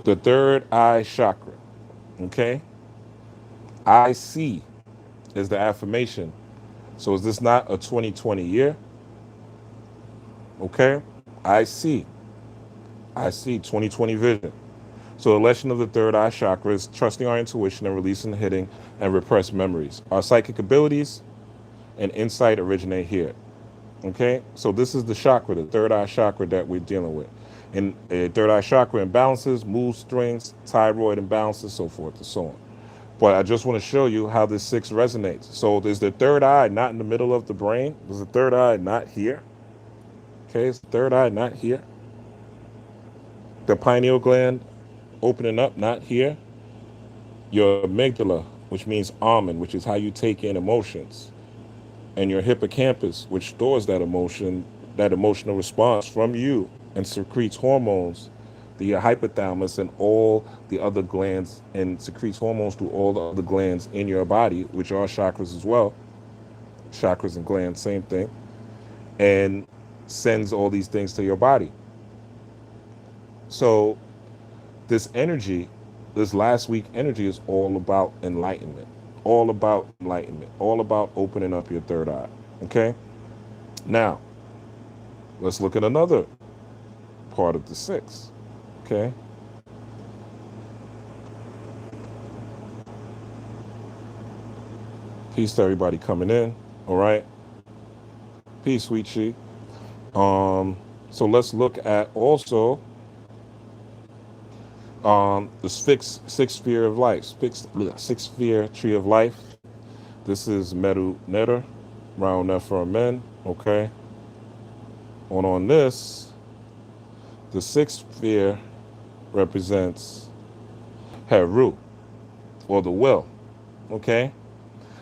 The third eye chakra. Okay? I see is the affirmation. So is this not a 2020 year? Okay? I see. I see 2020 vision. So the lesson of the third eye chakra is trusting our intuition and releasing hidden and repressed memories. Our psychic abilities and insight originate here. Okay? So this is the chakra, the third eye chakra that we're dealing with. And third eye chakra imbalances, mood strings, thyroid imbalances, so forth and so on. But I just want to show you how this six resonates. So there's the third eye not in the middle of the brain. There's the third eye not here. Okay, it's the third eye not here. The pineal gland opening up not here. Your amygdala, which means almond, which is how you take in emotions. And your hippocampus, which stores that emotion, that emotional response from you and secretes hormones. The hypothalamus and all the other glands and secretes hormones to all the other glands in your body, which are chakras as well. Chakras and glands, same thing. And sends all these things to your body. So this energy, this last week energy is all about enlightenment, all about enlightenment, all about opening up your third eye. Okay? Now, let's look at another part of the six. Okay? Peace to everybody coming in. All right? Peace, sweet sheep. So let's look at also the sixth sphere of life, sixth sphere tree of life. This is Medu Netter, round Nefer Men. Okay. On this, the sixth sphere represents Heru, or the will. Okay.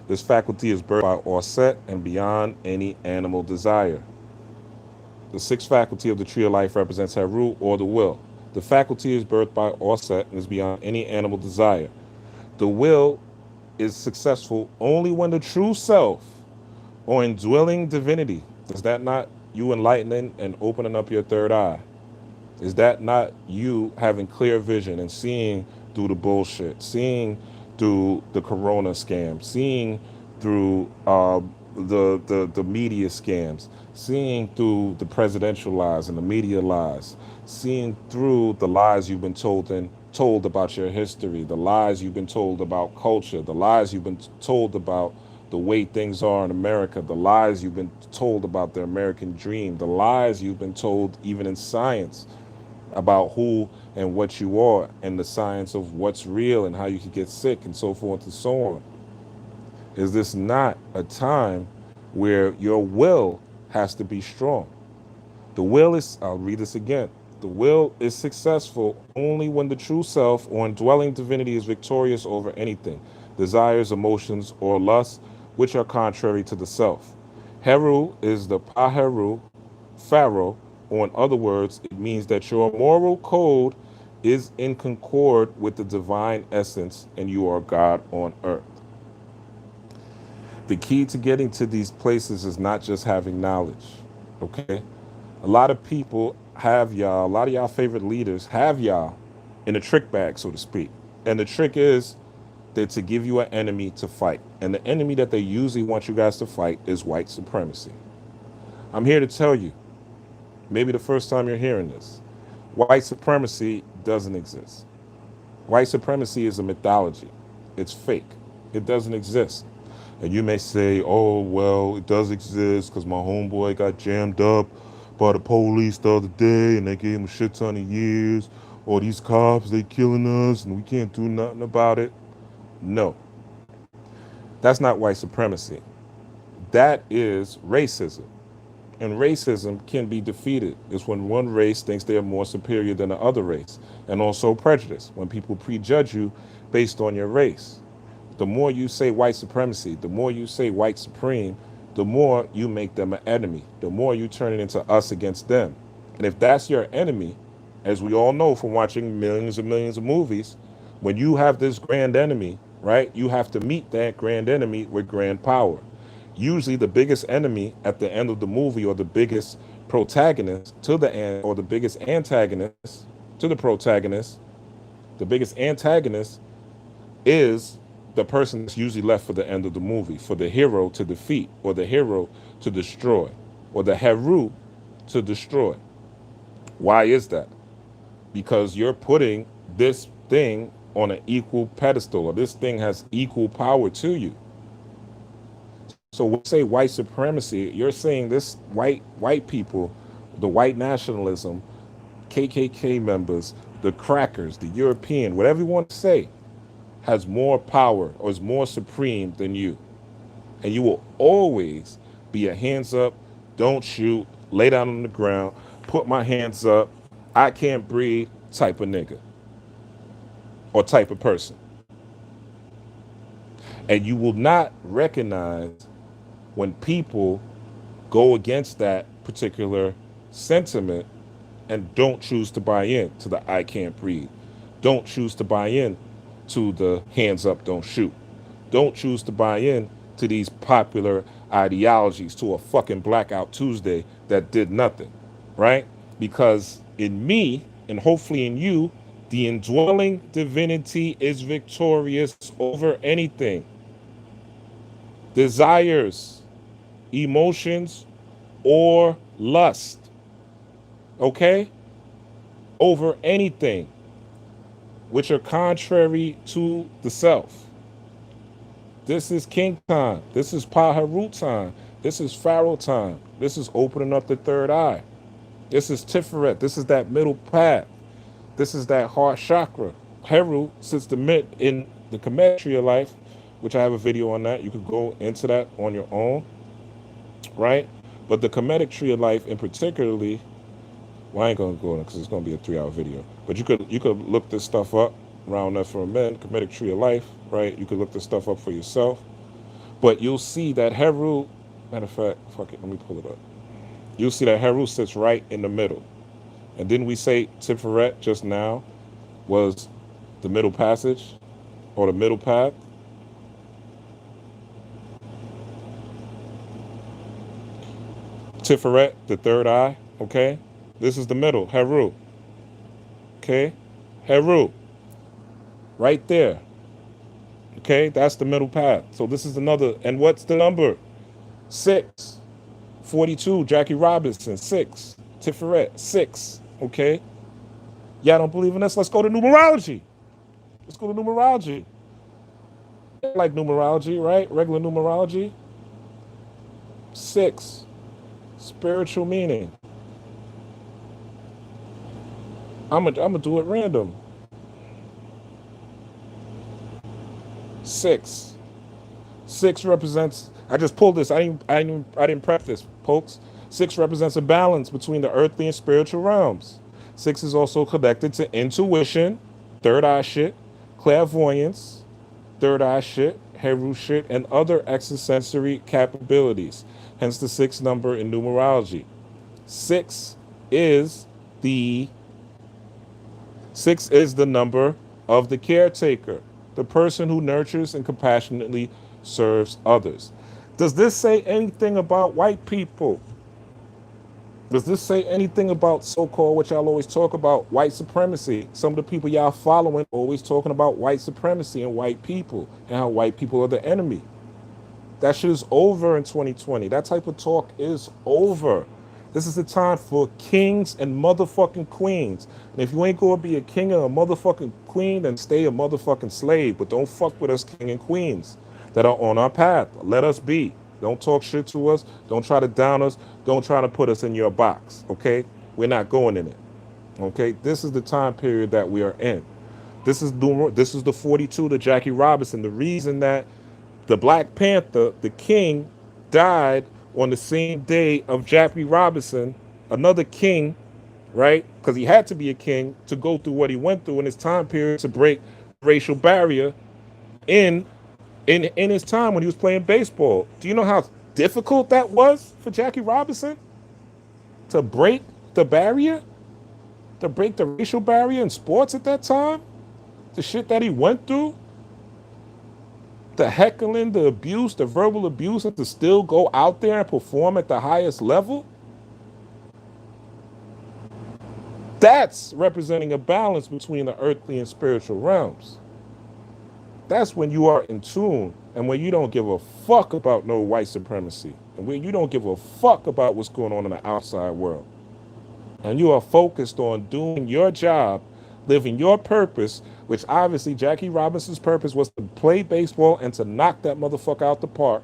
This faculty is birthed by Orset and beyond any animal desire. The sixth faculty of the tree of life represents Heru, or the will. The faculty is birthed by Orset and is beyond any animal desire. The will is successful only when the true self or indwelling divinity, is that not you enlightening and opening up your third eye? Is that not you having clear vision and seeing through the bullshit, seeing through the corona scam, seeing through the media scams, seeing through the presidential lies and the media lies, seeing through the lies you've been told about your history, the lies you've been told about culture, the lies you've been told about the way things are in America, the lies you've been told about the American dream, the lies you've been told even in science about who and what you are, and the science of what's real and how you can get sick and so forth and so on. Is this not a time where your will has to be strong? The will is, I'll read this again. The will is successful only when the true self or indwelling divinity is victorious over anything, desires, emotions, or lusts, which are contrary to the self. Heru is the Paheru, Pharaoh, or in other words, it means that your moral code is in concord with the divine essence and you are God on earth. The key to getting to these places is not just having knowledge, okay? A lot of people have y'all, a lot of y'all favorite leaders have y'all in a trick bag, so to speak. And the trick is that to give you an enemy to fight. And the enemy that they usually want you guys to fight is white supremacy. I'm here to tell you, maybe the first time you're hearing this, white supremacy doesn't exist. White supremacy is a mythology. It's fake. It doesn't exist. And you may say, oh, well, it does exist because my homeboy got jammed up by the police the other day and they gave him a shit ton of years. Or these cops, they killing us and we can't do nothing about it. No, that's not white supremacy. That is racism. And racism can be defeated. It's when one race thinks they are more superior than the other race. And also prejudice, when people prejudge you based on your race. The more you say white supremacy, the more you say white supreme, the more you make them an enemy. The more you turn it into us against them. And if that's your enemy, as we all know from watching millions and millions of movies, when you have this grand enemy, right, you have to meet that grand enemy with grand power. Usually the biggest enemy at the end of the movie, or the biggest protagonist to the end, or the biggest antagonist to the protagonist, The biggest antagonist is the person that's usually left for the end of the movie, for the hero to defeat, or the hero to destroy, or the Heru to destroy. Why is that? Because you're putting this thing on an equal pedestal, or this thing has equal power to you. So when you say white supremacy, you're saying this white people, the white nationalism, KKK members, the crackers, the European, whatever you want to say, has more power or is more supreme than you. And you will always be a hands up, don't shoot, lay down on the ground, put my hands up, I can't breathe type of nigga or type of person. And you will not recognize when people go against that particular sentiment and don't choose to buy in to the I can't breathe, don't choose to buy in to the hands up, don't shoot, don't choose to buy in to these popular ideologies, to a fucking Blackout Tuesday that did nothing, right? Because in me, and hopefully in you, the indwelling divinity is victorious over anything. Desires, emotions, or lust, okay? Over anything which are contrary to the self. This is king time. This is Paharu time. This is Pharaoh time. This is opening up the third eye. This is Tiferet. This is that middle path. This is that heart chakra. Heru sits the mid in the Kemetic tree of life, which I have a video on that. You could go into that on your own, right? But the Kemetic tree of life in particularly, well, I ain't gonna go in because it's gonna be a 3-hour video. But you could look this stuff up, round up for a minute, Kemetic tree of life, right? You could look this stuff up for yourself. But you'll see that Heru, matter of fact, fuck it, let me pull it up. You'll see that Heru sits right in the middle. And didn't we say Tiferet just now was the middle passage or the middle path? Tiferet, the third eye, okay? This is the middle, Heru. Okay? Heru. Right there. Okay? That's the middle path. So this is another, and what's the number? 6. 42, Jackie Robinson, 6. Tiferet, 6. Okay? Y'all don't believe in this? Let's go to numerology. Let's go to numerology. I like numerology, right? Regular numerology. 6. Spiritual meaning. I'm gonna do it random. 6. 6 represents. I just pulled this. I didn't prep this, folks. 6 represents a balance between the earthly and spiritual realms. 6 is also connected to intuition, third eye shit, clairvoyance, third eye shit, Heru shit, and other extrasensory capabilities. Hence the 6 number in numerology. 6 is the number of the caretaker, the person who nurtures and compassionately serves others. Does this say anything about white people? Does this say anything about so-called, what y'all always talk about, white supremacy? Some of the people y'all following always talking about white supremacy and white people and how white people are the enemy. That shit is over in 2020. That type of talk is over. This is the time for kings and motherfucking queens. And if you ain't gonna be a king or a motherfucking queen, then stay a motherfucking slave. But don't fuck with us king and queens that are on our path. Let us be. Don't talk shit to us. Don't try to down us. Don't try to put us in your box, okay? We're not going in it, okay? This is the time period that we are in. This is the 42 to Jackie Robinson. The reason that the Black Panther, the king, died on the same day of Jackie Robinson, another king, right? Because he had to be a king to go through what he went through in his time period to break racial barrier in his time when he was playing baseball. Do you know how difficult that was for Jackie Robinson to break the barrier, to break the racial barrier in sports at that time? The shit that he went through, the heckling, the abuse, the verbal abuse, and to still go out there and perform at the highest level. That's representing a balance between the earthly and spiritual realms. That's when you are in tune and when you don't give a fuck about no white supremacy and when you don't give a fuck about what's going on in the outside world. And you are focused on doing your job, living your purpose, which obviously Jackie Robinson's purpose was to play baseball and to knock that motherfucker out the park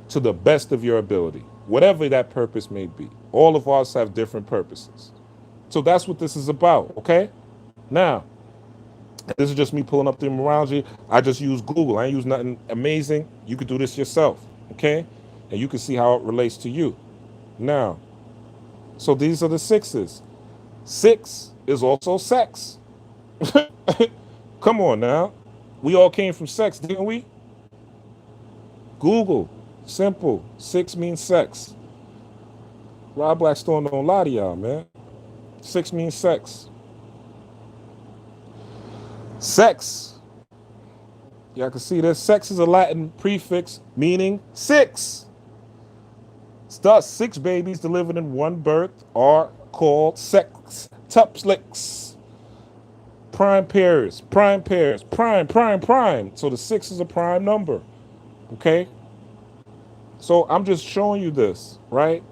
to the best of your ability, whatever that purpose may be. All of us have different purposes. So that's what this is about, okay? Now, this is just me pulling up the numerology. I just use Google. I ain't use nothing amazing. You could do this yourself, okay? And you can see how it relates to you. Now, so these are the sixes. Six is also sex. Come on now. We all came from sex, didn't we? Google. Simple. Six means sex. Rob Blackstone don't lie to y'all, man. Six means sex. Sex. Y'all can see this. Sex is a Latin prefix meaning six. Thus, six babies delivered in one birth are called sextuplets. Prime pairs, prime pairs, prime, prime, prime. So the six is a prime number. Okay? So I'm just showing you this, right?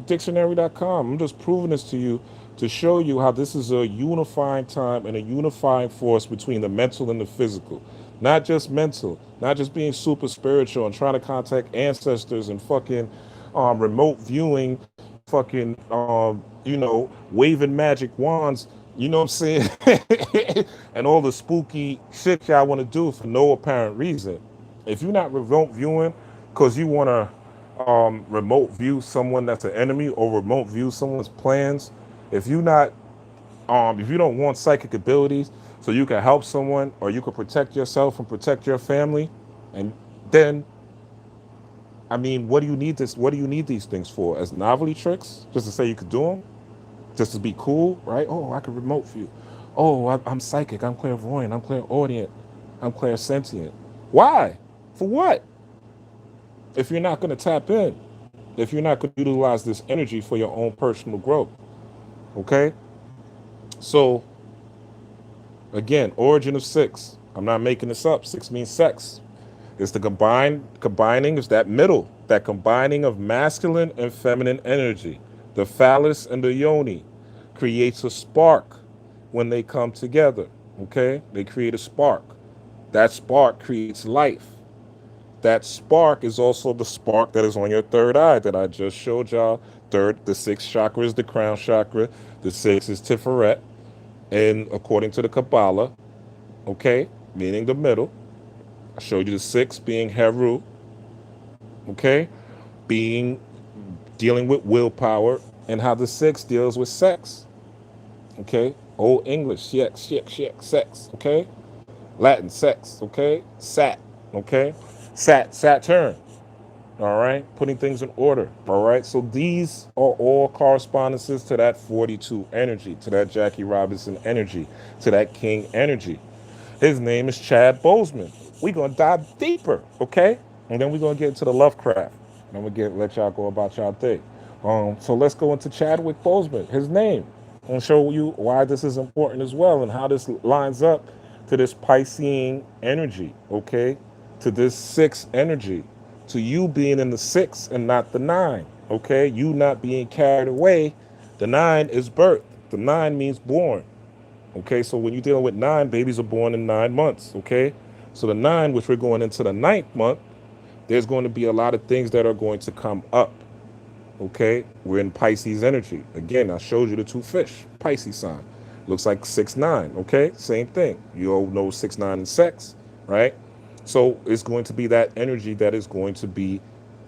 Dictionary.com. I'm just proving this to you to show you how this is a unifying time and a unifying force between the mental and the physical. Not just mental, not just being super spiritual and trying to contact ancestors and fucking remote viewing, fucking, waving magic wands, you know what I'm saying? And all the spooky shit y'all want to do for no apparent reason. If you're not remote viewing because you want to remote view someone that's an enemy or remote view someone's plans, if you not if you don't want psychic abilities so you can help someone or you can protect yourself and protect your family, and then I mean, what do you need this? What do you need these things for? As novelty tricks, just to say you could do them, just to be cool, right? Oh, I can remote view. Oh, I'm psychic. I'm clairvoyant. I'm clairaudient. I'm clairsentient. Why? For what? If you're not going to tap in, if you're not going to utilize this energy for your own personal growth, okay? So, again, origin of six. I'm not making this up. Six means sex. It's the combining is that middle, that combining of masculine and feminine energy. The phallus and the yoni creates a spark when they come together, okay? They create a spark. That spark creates life. That spark is also the spark that is on your third eye that I just showed y'all. The sixth chakra is the crown chakra. The sixth is Tiferet. And according to the Kabbalah, okay, meaning the middle, I showed you the sixth being Heru, okay, dealing with willpower, and how the sixth deals with sex, okay? Old English, sex, okay? Latin, sex, okay? Sat, okay? Saturn, all right? Putting things in order, all right? So these are all correspondences to that 42 energy, to that Jackie Robinson energy, to that King energy. His name is Chad Boseman. We're going to dive deeper, okay? And then we're going to get into the Lovecraft. And we'll let y'all go about y'all thing. So let's go into Chadwick Boseman, his name, and show you why this is important as well and how this lines up to this Piscean energy, okay? To this six energy, to you being in the six and not the nine, okay? You not being carried away. The nine is birth. The nine means born. Okay, so when you're dealing with nine, babies are born in 9 months, okay? So the nine, which we're going into the ninth month, there's going to be a lot of things that are going to come up, okay? We're in Pisces energy. Again, I showed you the two fish, Pisces sign. Looks like 6-9, okay? Same thing. You all know 6-9 in sex, right? So it's going to be that energy that is going to be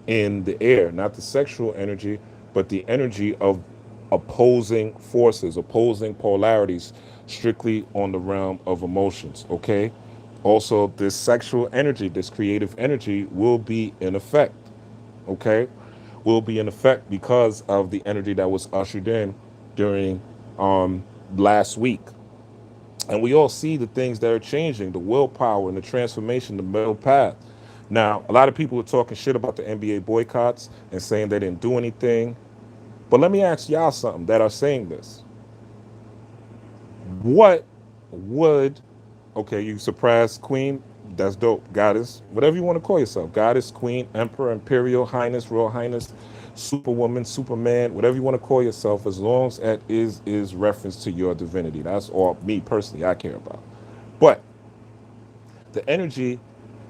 in the air, not the sexual energy, but the energy of opposing forces, opposing polarities, strictly on the realm of emotions, okay? Also, this sexual energy, this creative energy will be in effect, okay? Will be in effect because of the energy that was ushered in during last week. And we all see the things that are changing, the willpower and the transformation, the middle path. Now, a lot of people are talking shit about the NBA boycotts and saying they didn't do anything. But let me ask y'all something that are saying this. What would, okay, you surprise queen, that's dope. Goddess, whatever you want to call yourself, goddess, queen, emperor, imperial, highness, royal highness, superwoman, superman, whatever you want to call yourself, as long as that is reference to your divinity. That's all me personally I care about. But the energy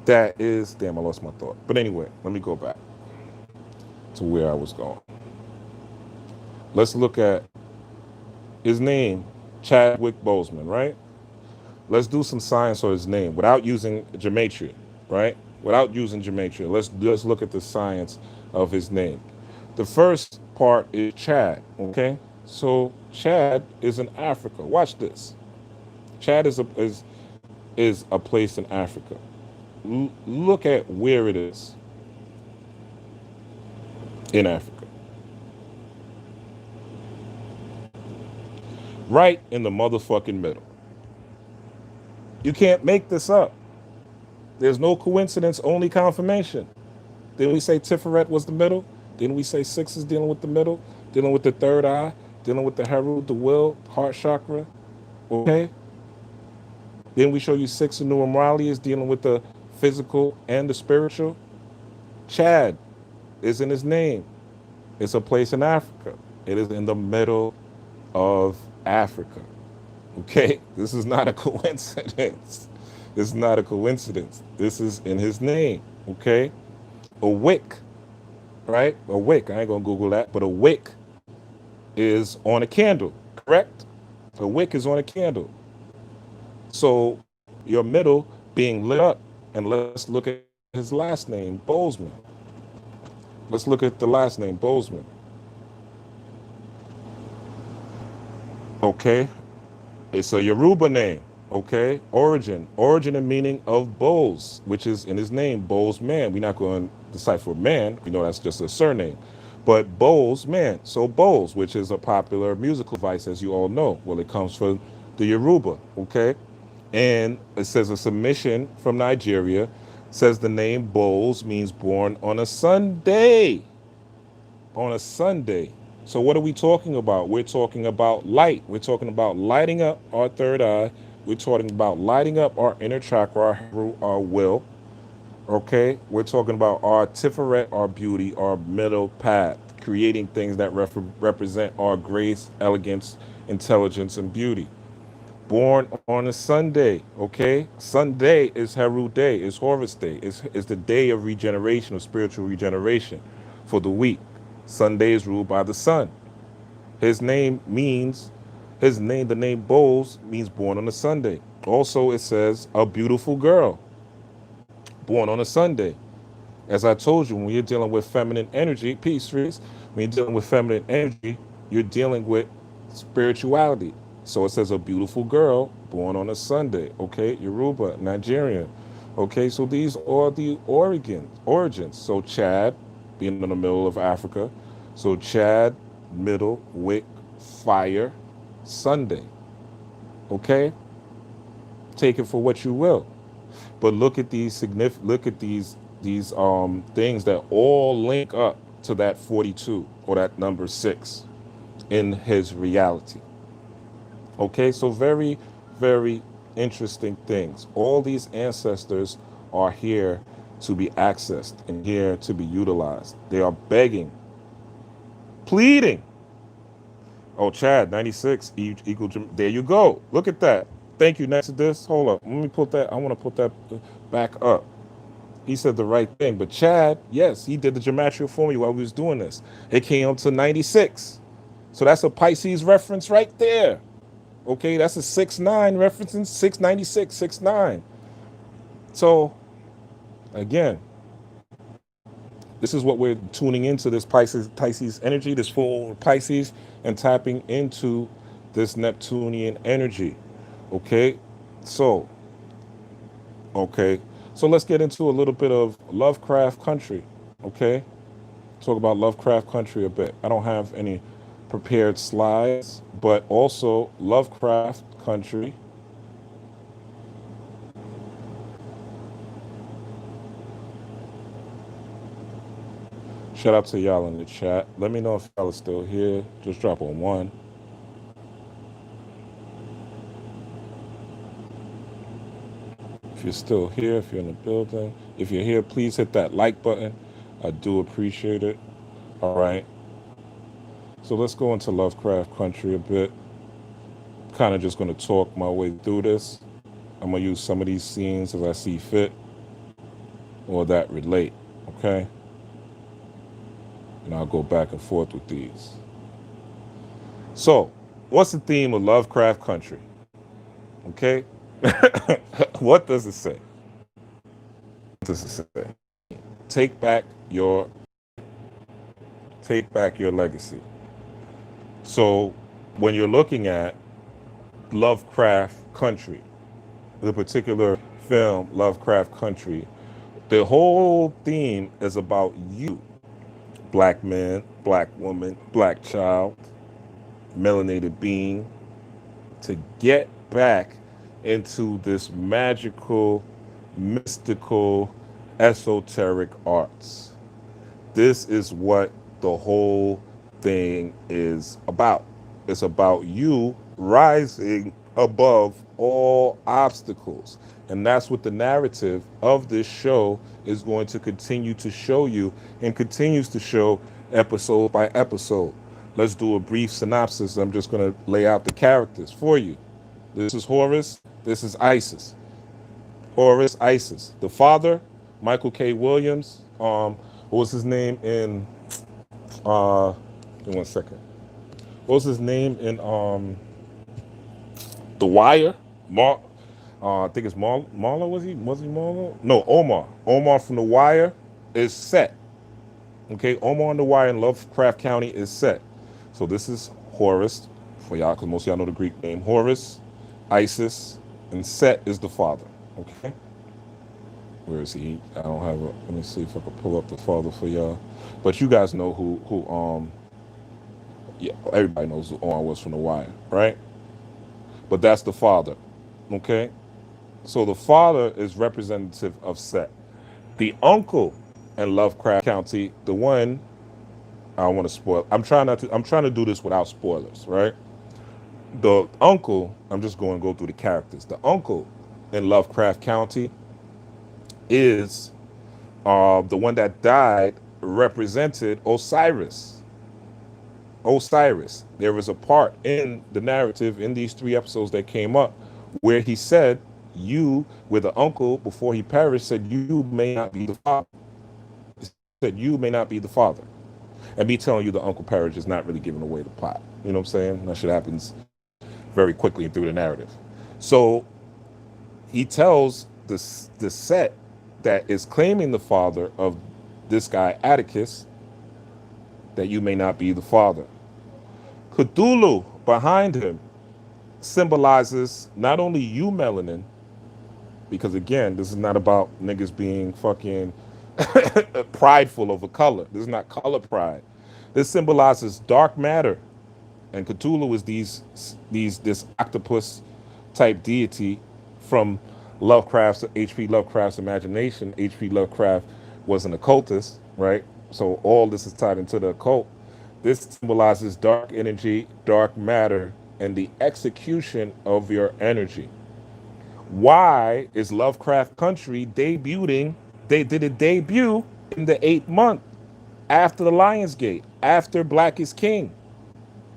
that is, damn, I lost my thought. But anyway, let me go back to where I was going. Let's look at his name, Chadwick Boseman, right? Let's do some science on his name without using gematria, right? Without using gematria. Let's look at the science of his name. The first part is Chad, okay? So Chad is in Africa. Watch this. Chad is a place in Africa. Look at where it is in Africa. Right in the motherfucking middle. You can't make this up. There's no coincidence, only confirmation. Didn't we say Tiferet was the middle? Didn't we say six is dealing with the middle? Dealing with the third eye? Dealing with the Heru, the will, heart chakra? Okay? Didn't we show you six in numerology is dealing with the physical and the spiritual? Chad is in his name. It's a place in Africa. It is in the middle of Africa. Okay? This is not a coincidence. It's not a coincidence. This is in his name. Okay? A wick, right? A wick. I ain't gonna Google that, but a wick is on a candle, correct? A wick is on a candle. So your middle being lit up, and let's look at his last name, Boseman. Let's look at the last name, Boseman. Okay, it's a Yoruba name. Okay, origin and meaning of Bose, which is in his name, Bose man. We're not going to decipher man. We know that's just a surname. But Bose man. So Bose, which is a popular musical device, as you all know. Well, it comes from the Yoruba. Okay, and it says a submission from Nigeria says the name Bose means born on a Sunday. On a Sunday. So what are we talking about? We're talking about light. We're talking about lighting up our third eye. We're talking about lighting up our inner chakra, our will. Okay? We're talking about our tiferet, our beauty, our middle path, creating things that represent our grace, elegance, intelligence, and beauty. Born on a Sunday, okay? Sunday is Heru Day, is Horus Day, is the day of regeneration, of spiritual regeneration for the week. Sunday is ruled by the sun. His name means, the name Bose means born on a Sunday. Also, it says a beautiful girl, born on a Sunday. As I told you, when you're dealing with feminine energy, peace, trees, when you're dealing with feminine energy, you're dealing with spirituality. So it says a beautiful girl born on a Sunday. Okay, Yoruba, Nigerian. Okay, so these are the origins. So Chad, being in the middle of Africa. So Chad, middle, wick, fire, Sunday. Okay, take it for what you will. But look at these things that all link up to that 42 or that number 6 in his reality. Okay, so very, very interesting things. All these ancestors are here to be accessed and here to be utilized. They are begging, pleading. Oh, Chad, 96 equal. There you go. Look at that. Thank you. Next to this, hold up. Let me put that. I want to put that back up. He said the right thing. But Chad, yes, he did the gematria for me while we was doing this. It came up to 96. So that's a Pisces reference right there. Okay, that's a 6'9" referencing 696, 6'9". So again, this is what we're tuning into, this Pisces energy, this full Pisces, and tapping into this Neptunian energy. Okay, so let's get into a little bit of Lovecraft Country. Okay, talk about Lovecraft Country a bit. I don't have any prepared slides, but also Lovecraft Country. Shout out to y'all in the chat. Let me know if y'all are still here. Just drop on one. you're still here, if you're in the building. If you're here, please hit that like button. I do appreciate it. All right. So let's go into Lovecraft Country a bit. Kind of just going to talk my way through this. I'm going to use some of these scenes as I see fit or that relate. Okay. And I'll go back and forth with these. So, what's the theme of Lovecraft Country? Okay. What does it say? What does it say? Take back your legacy. So, when you're looking at Lovecraft Country, the particular film Lovecraft Country, the whole theme is about you, black man, black woman, black child, melanated being, to get back into this magical, mystical, esoteric arts. This is what the whole thing is about. It's about you rising above all obstacles. And that's what the narrative of this show is going to continue to show you and continues to show episode by episode. Let's do a brief synopsis. I'm just going to lay out the characters for you. This is Horus. This is Isis. Horus, Isis. The father, Michael K. Williams. What was his name in? Give me 1 second. What was his name in The Wire? I think it's Marla. Was he Marla? No, Omar. Omar from The Wire is Set. Okay, Omar on The Wire in Lovecraft County is Set. So this is Horus for y'all, because most of y'all know the Greek name. Horus, Isis, and Set is the father. Okay. Where is he? I don't have a. Let me see if I can pull up the father for y'all. But you guys know who. Yeah, everybody knows who Omar was from The Wire, right? But that's the father. Okay. So the father is representative of Set. The uncle in Lovecraft County, the one, I don't want to spoil. I'm trying to do this without spoilers, right? The uncle, I'm just going to go through the characters. The uncle in Lovecraft County is the one that died, represented Osiris. Osiris. There was a part in the narrative in these 3 episodes that came up where he said, you, with the uncle before he perished, said, you may not be the father. He said, you may not be the father. And me telling you the uncle perished is not really giving away the plot. You know what I'm saying? That shit happens very quickly through the narrative. So he tells the Set that is claiming the father of this guy, Atticus, that you may not be the father. Cthulhu behind him symbolizes not only you, melanin, because again, this is not about niggas being fucking prideful of a color. This is not color pride. This symbolizes dark matter. And Cthulhu is this octopus type deity from H.P. Lovecraft's imagination. H.P. Lovecraft was an occultist, right? So all this is tied into the occult. This symbolizes dark energy, dark matter, and the execution of your energy. Why is Lovecraft Country debuting? They did a debut in the 8th month after the Lionsgate, after Black is King.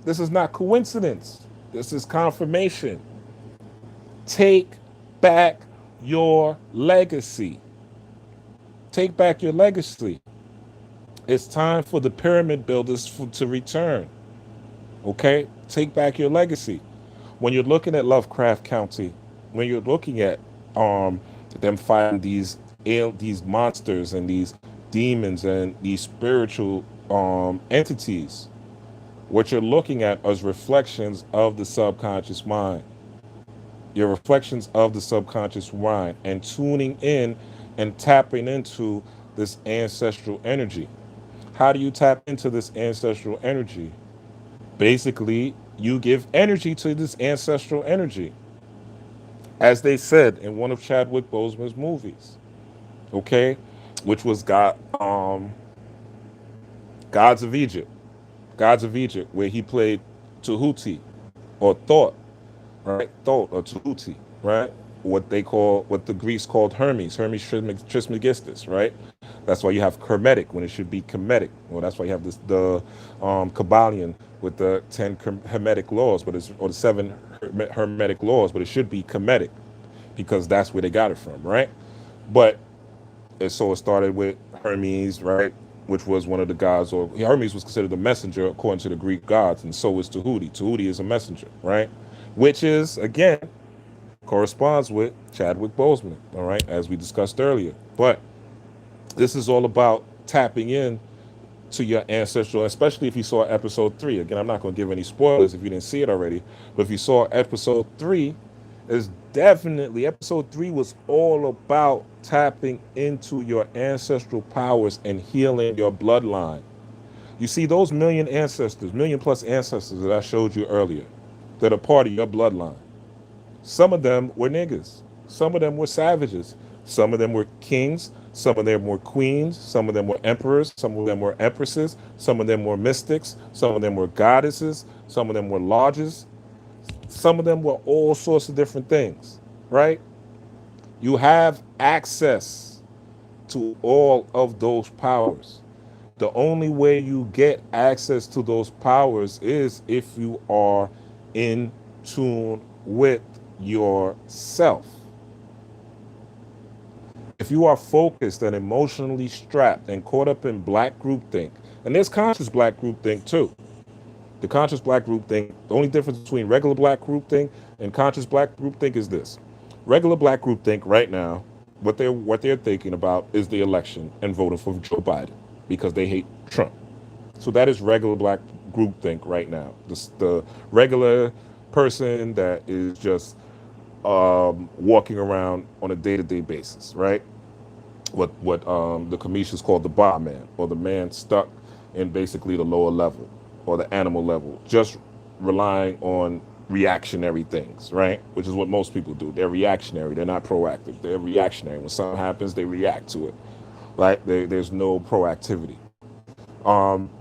This is not coincidence. This is confirmation. Take back your legacy. Take back your legacy. It's time for the pyramid builders to return. Okay? Take back your legacy. When you're looking at Lovecraft County, when you're looking at them fighting these monsters and these demons and these spiritual entities, what you're looking at is reflections of the subconscious mind. Your reflections of the subconscious mind and tuning in and tapping into this ancestral energy. How do you tap into this ancestral energy? Basically, you give energy to this ancestral energy. As they said in one of Chadwick Boseman's movies, okay, which was Gods of Egypt. Gods of Egypt, where he played Tahuti or Thoth, right? Thoth or Tahuti, right? what the Greeks called Hermes Trismegistus, right? That's why you have Hermetic when it should be Kemetic. Well, that's why you have the Kabbalion with the 10 Hermetic laws, but it's or the 7 Hermetic laws, but it should be Kemetic because that's where they got it from, right? But so it started with Hermes, right? Which was one of the gods, or Hermes was considered the messenger according to the Greek gods, and so is Tahuti. Tahuti is a messenger, right? Which is, again, corresponds with Chadwick Boseman, all right, as we discussed earlier. But this is all about tapping in to your ancestral, especially if you saw episode 3. Again, I'm not going to give any spoilers if you didn't see it already, but if you saw episode 3, is definitely episode 3 was all about tapping into your ancestral powers and healing your bloodline. You see those million plus ancestors that I showed you earlier that are part of your bloodline. Some of them were niggas. Some of them were savages. Some of them were kings. Some of them were queens. Some of them were emperors. Some of them were empresses. Some of them were mystics. Some of them were goddesses. Some of them were lodges. Some of them were all sorts of different things, right? You have access to all of those powers. The only way you get access to those powers is if you are in tune with yourself. If you are focused and emotionally strapped and caught up in black groupthink, and there's conscious black groupthink too. The conscious black groupthink, the only difference between regular black groupthink and conscious black groupthink is this. Regular black groupthink right now, what they're thinking about is the election and voting for Joe Biden because they hate Trump. So that is regular black groupthink right now. The regular person that is just walking around on a day-to-day basis, right? What the commissions called the bar man, or the man stuck in basically the lower level or the animal level, just relying on reactionary things, right? Which is what most people do. They're reactionary. They're not proactive. They're reactionary. When something happens, they react to it. Right? There's no proactivity. Um,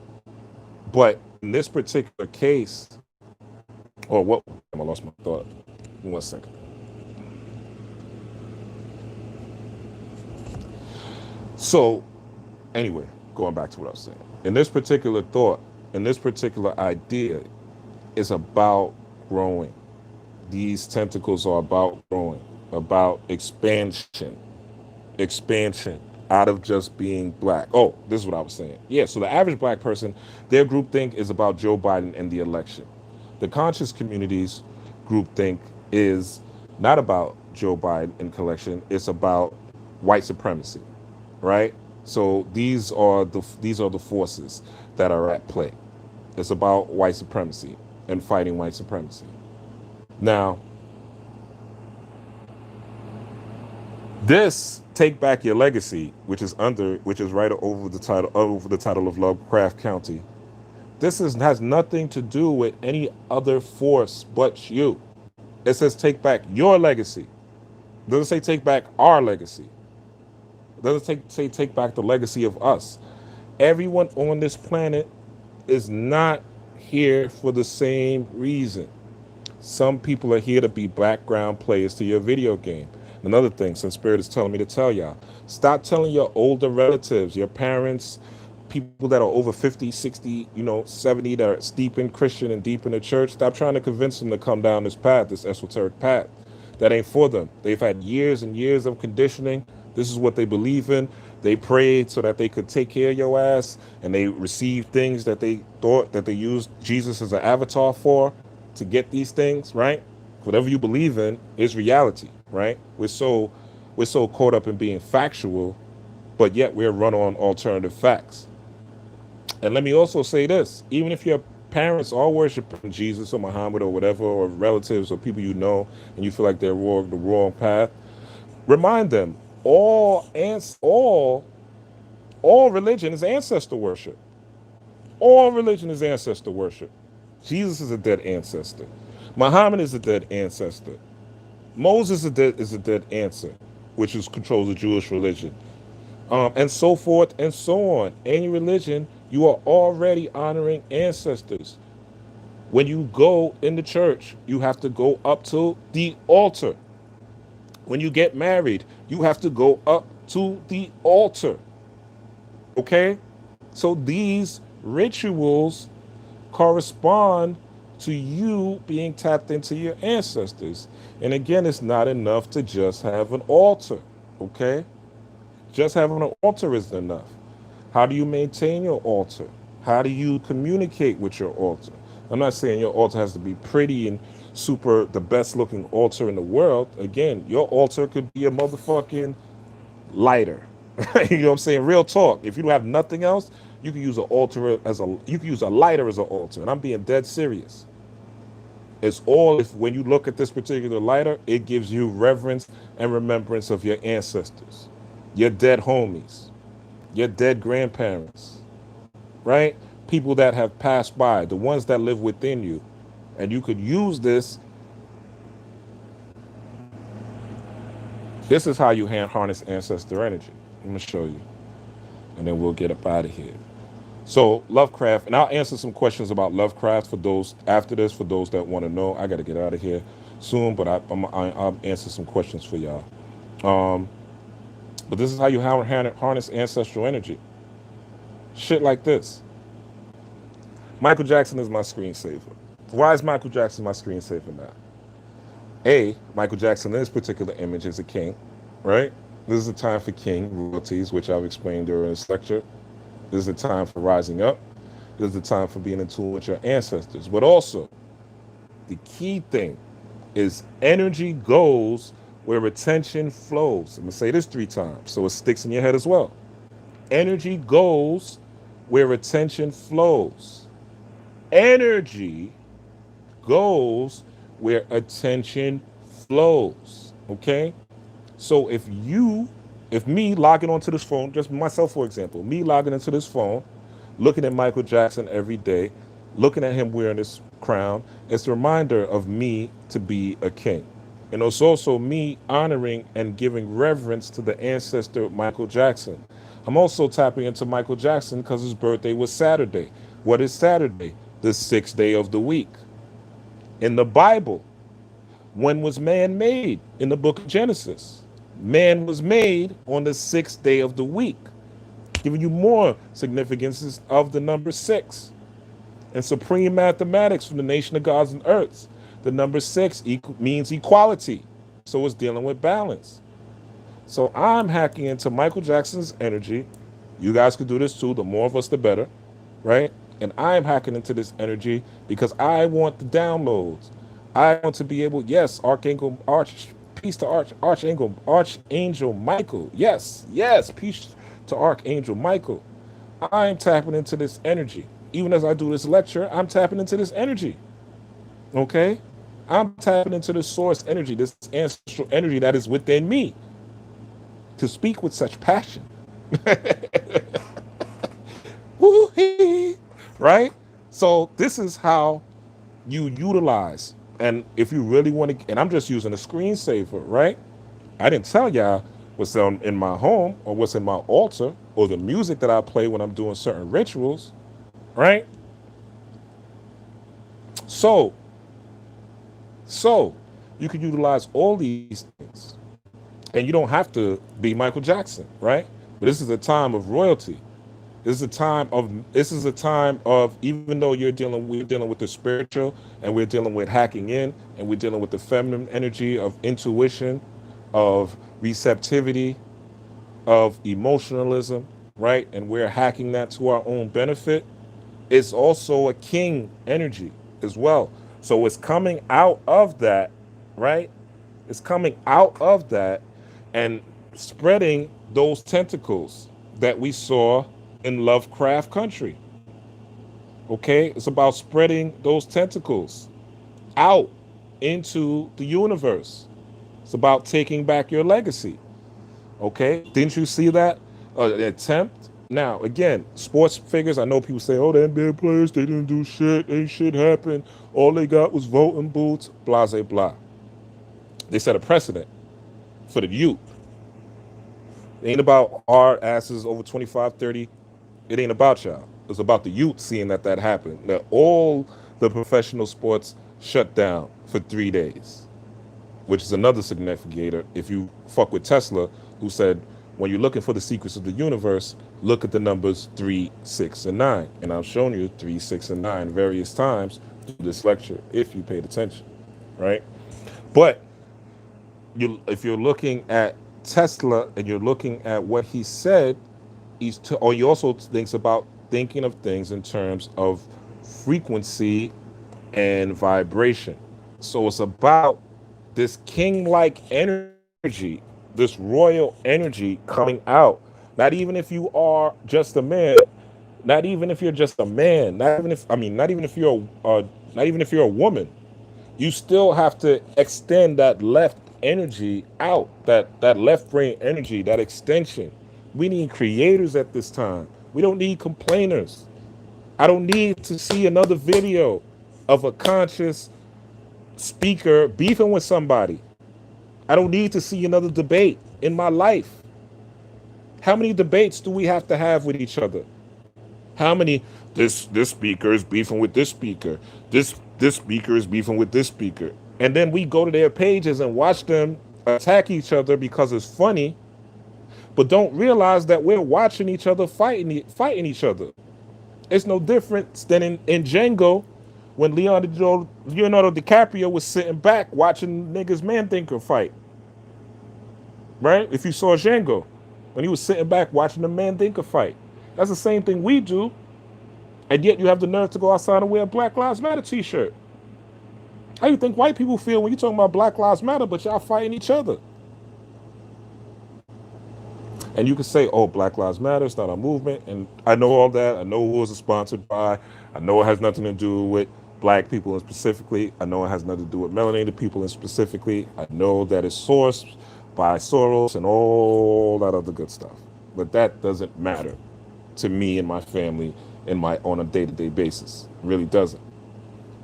but in this particular case, or what? I lost my thought. 1 second. So, anyway, going back to what I was saying. In this particular thought, in this particular idea, is about growing. These tentacles are about growing, about expansion out of just being black. Oh, this is what I was saying. Yeah, so the average black person, their groupthink is about Joe Biden and the election. The conscious community's groupthink is not about Joe Biden and collection. It's about white supremacy, right? So these are the forces that are at play. It's about white supremacy and fighting white supremacy. Now, this Take Back Your Legacy, which is right over the title of Lovecraft Country. Has nothing to do with any other force but you. It says take back your legacy. It doesn't say take back our legacy. It doesn't say take back the legacy of us. Everyone on this planet is not here for the same reason. Some people are here to be background players to your video game. Another thing, some spirit is telling me to tell y'all, stop telling your older relatives, your parents, people that are over 50, 60, 70, that are deep in Christian and deep in the church. Stop trying to convince them to come down this path, this esoteric path. That ain't for them. They've had years and years of conditioning. This is what they believe in. They prayed so that they could take care of your ass, and they received things that they thought that they used Jesus as an avatar for to get these things, right? Whatever you believe in is reality, right? We're so caught up in being factual, but yet we're run on alternative facts. And let me also say this, even if your parents are worshiping Jesus or Muhammad or whatever, or relatives or people you know, and you feel like they're the wrong path, remind them all religion is ancestor worship. All religion is ancestor worship. Jesus is a dead ancestor. Muhammad is a dead ancestor. Moses is a dead answer, which controls the Jewish religion. And so forth and so on. Any religion, you are already honoring ancestors. When you go in the church, you have to go up to the altar. When you get married, you have to go up to the altar. Okay? So these rituals correspond to you being tapped into your ancestors. And again, it's not enough to just have an altar. Okay? Just having an altar isn't enough. How do you maintain your altar? How do you communicate with your altar? I'm not saying your altar has to be pretty and super the best looking altar in the world. Again, your altar could be a motherfucking lighter. You know what I'm saying? Real talk. If you don't have nothing else, you can use an altar as a you can use a lighter as an altar. And I'm being dead serious. It's all if when you look at this particular lighter, it gives you reverence and remembrance of your ancestors, your dead homies, your dead grandparents, right? People that have passed by, the ones that live within you. And you could use this. This is how you harness ancestor energy. I'm going to show you. And then we'll get up out of here. So, Lovecraft, and I'll answer some questions about Lovecraft for those after this, for those that want to know. I got to get out of here soon, but I'll answer some questions for y'all. Um, but this is how you harness ancestral energy. Shit like this. Michael Jackson is my screensaver. Why is Michael Jackson my screensaver now? Michael Jackson in this particular image is a king, right? This is a time for king royalties, which I've explained during this lecture. This is a time for rising up. This is a time for being in tune with your ancestors. But also, the key thing is energy goes where attention flows. I'm going to say this 3 times so it sticks in your head as well. Energy goes where attention flows. Energy goes where attention flows. Okay? So if me logging onto this phone, just myself for example, me logging into this phone, looking at Michael Jackson every day, looking at him wearing this crown, it's a reminder of me to be a king. And it's also me honoring and giving reverence to the ancestor Michael Jackson. I'm also tapping into Michael Jackson because his birthday was Saturday. What is Saturday? The 6th day of the week. In the Bible, when was man made? In the book of Genesis. Man was made on the 6th day of the week, giving you more significances of the number 6. And supreme mathematics from the nation of gods and earths, the number 6 means equality. So it's dealing with balance. So I'm hacking into Michael Jackson's energy. You guys could do this too. The more of us, the better, right? And I'm hacking into this energy because I want the downloads. I want to be able, yes, peace to Archangel Michael. Yes, peace to Archangel Michael. I'm tapping into this energy. Even as I do this lecture, I'm tapping into this energy. Okay? I'm tapping into the source energy, this ancestral energy that is within me to speak with such passion. Woo-hee. Right? So this is how you utilize. And if you really want to, and I'm just using a screensaver, right? I didn't tell y'all what's in my home or what's in my altar or the music that I play when I'm doing certain rituals, right? So you can utilize all these things. And you don't have to be Michael Jackson, right? But this is a time of royalty. This is a time of even though we're dealing with the spiritual and we're dealing with hacking in and we're dealing with the feminine energy of intuition, of receptivity, of emotionalism, right? And we're hacking that to our own benefit. It's also a king energy as well. So it's coming out of that, right? It's coming out of that and spreading those tentacles that we saw in Lovecraft Country. Okay? It's about spreading those tentacles out into the universe. It's about taking back your legacy. Okay? Didn't you see that? Attempt. Now, again, sports figures, I know people say, oh, the NBA players, they didn't do shit. Ain't shit happened. All they got was voting booths, blah, blah, blah. They set a precedent for the youth. It ain't about hard asses over 25, 30. It ain't about y'all. It's about the youth seeing that happened. That all the professional sports shut down for 3 days. which is another significator. If you fuck with Tesla, who said, when you're looking for the secrets of the universe, look at the numbers 3, 6, and 9. And I've shown you 3, 6, and 9 various times through this lecture, if you paid attention, right? But if you're looking at Tesla and you're looking at what he said, or he also thinks about thinking of things in terms of frequency and vibration. So it's about this king-like energy, this royal energy coming out. Not even if you are just a man, not even if you're just a man, not even if you're not even if you're a woman, you still have to extend that left energy out, that left brain energy, that extension. We need creators at this time. We don't need complainers. I don't need to see another video of a conscious speaker beefing with somebody. I don't need to see another debate in my life. How many debates do we have to have with each other? How many this speaker is beefing with this speaker. This speaker is beefing with this speaker. And then we go to their pages and watch them attack each other because it's funny, but don't realize that we're watching each other fighting each other. It's no different than in Django when Leonardo DiCaprio was sitting back watching niggas Man-Thinker fight. Right? If you saw Django, when he was sitting back watching the Man-Thinker fight. That's the same thing we do. And yet you have the nerve to go outside and wear a Black Lives Matter t-shirt. How do you think white people feel when you're talking about Black Lives Matter, but y'all fighting each other? And you can say, oh, Black Lives Matter, it's not a movement. And I know all that. I know who it's sponsored by. I know it has nothing to do with black people and specifically. I know it has nothing to do with melanated people and specifically. I know that it's sourced by Soros and all that other good stuff. But that doesn't matter to me and my family on a day-to-day basis. It really doesn't.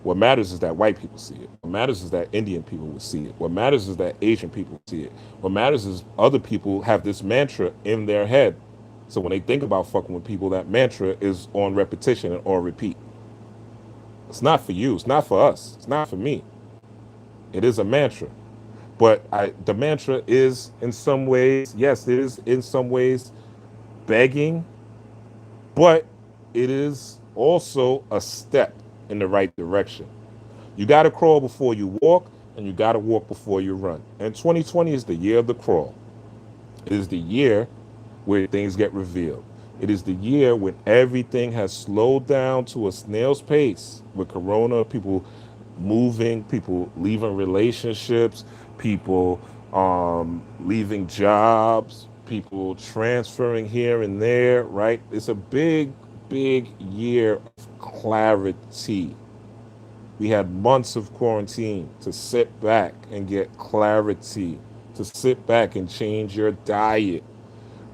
What matters is that white people see it. What matters is that Indian people will see it. What matters is that Asian people see it. What matters is other people have this mantra in their head. So when they think about fucking with people, that mantra is on repetition or repeat. It's not for you. It's not for us. It's not for me. It is a mantra. But the mantra is in some ways, yes, it is in some ways begging, but it is also a step in the right direction. You got to crawl before you walk, and you got to walk before you run. And 2020 is the year of the crawl. It is the year where things get revealed. It is the year when everything has slowed down to a snail's pace with Corona, people moving, people leaving relationships, people leaving jobs, people transferring here and there, right? It's a big year of clarity. We had months of quarantine to sit back and get clarity, to sit back and change your diet,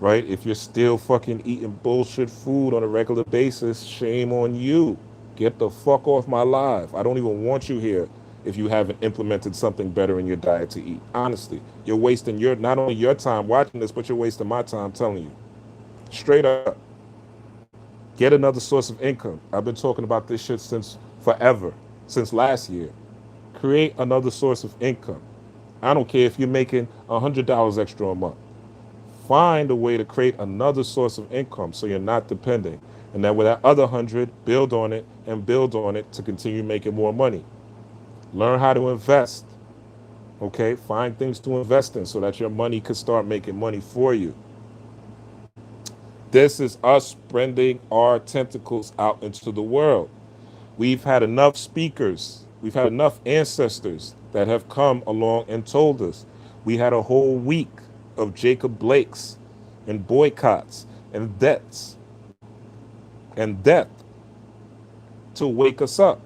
right? If you're still fucking eating bullshit food on a regular basis, shame on you. Get the fuck off my live. I don't even want you here if you haven't implemented something better in your diet to eat. Honestly, you're wasting not only your time watching this, but you're wasting my time telling you. Straight up. Get another source of income. I've been talking about this shit since forever, since last year. Create another source of income. I don't care if you're making $100 extra a month. Find a way to create another source of income so you're not depending. And then with that other 100, build on it and build on it to continue making more money. Learn how to invest. Okay? Find things to invest in so that your money can start making money for you. This is us spreading our tentacles out into the world. We've had enough speakers. We've had enough ancestors that have come along and told us. We had a whole week of Jacob Blakes and boycotts and deaths and death to wake us up.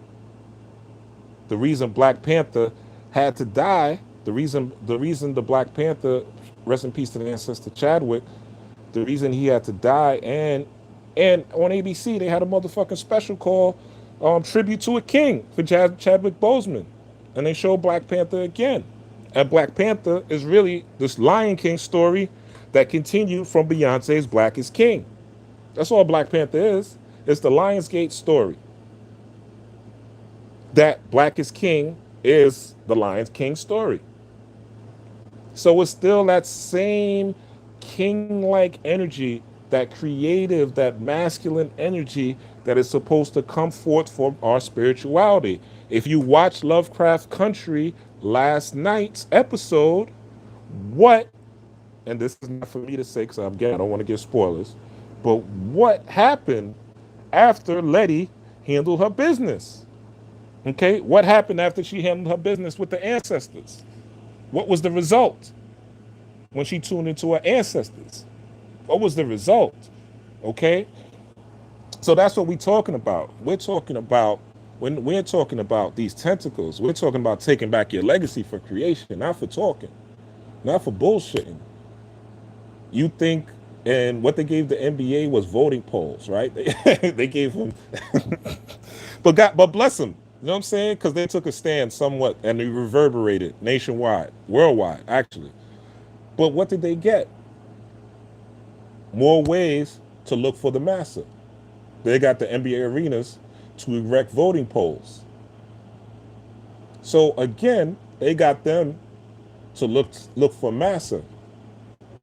The reason Black Panther had to die, the reason the Black Panther, rest in peace to the ancestor Chadwick, the reason he had to die, and on ABC they had a motherfucking special called Tribute to a King for Chadwick Boseman, and they showed Black Panther again. And Black Panther is really this Lion King story that continued from Beyonce's Black is King. That's all Black Panther is. It's the Lionsgate story. That Black is King is the Lion King story. So it's still that same king-like energy, that creative, that masculine energy that is supposed to come forth from our spirituality. If you watch Lovecraft Country last night's episode, what, and this is not for me to say because I don't want to give spoilers, but what happened after Letty handled her business? Okay, what happened after she handled her business with the ancestors? What was the result when she tuned into her ancestors? What was the result? Okay, so that's what we're talking about. We're talking about, when we're talking about these tentacles, we're talking about taking back your legacy for creation, not for talking, not for bullshitting. You think, and what they gave the NBA was voting polls, right? They gave them, but bless them. You know what I'm saying? Because they took a stand somewhat and they reverberated nationwide, worldwide, actually. But what did they get? More ways to look for the massa. They got the NBA arenas to erect voting polls. So again, they got them to look for massa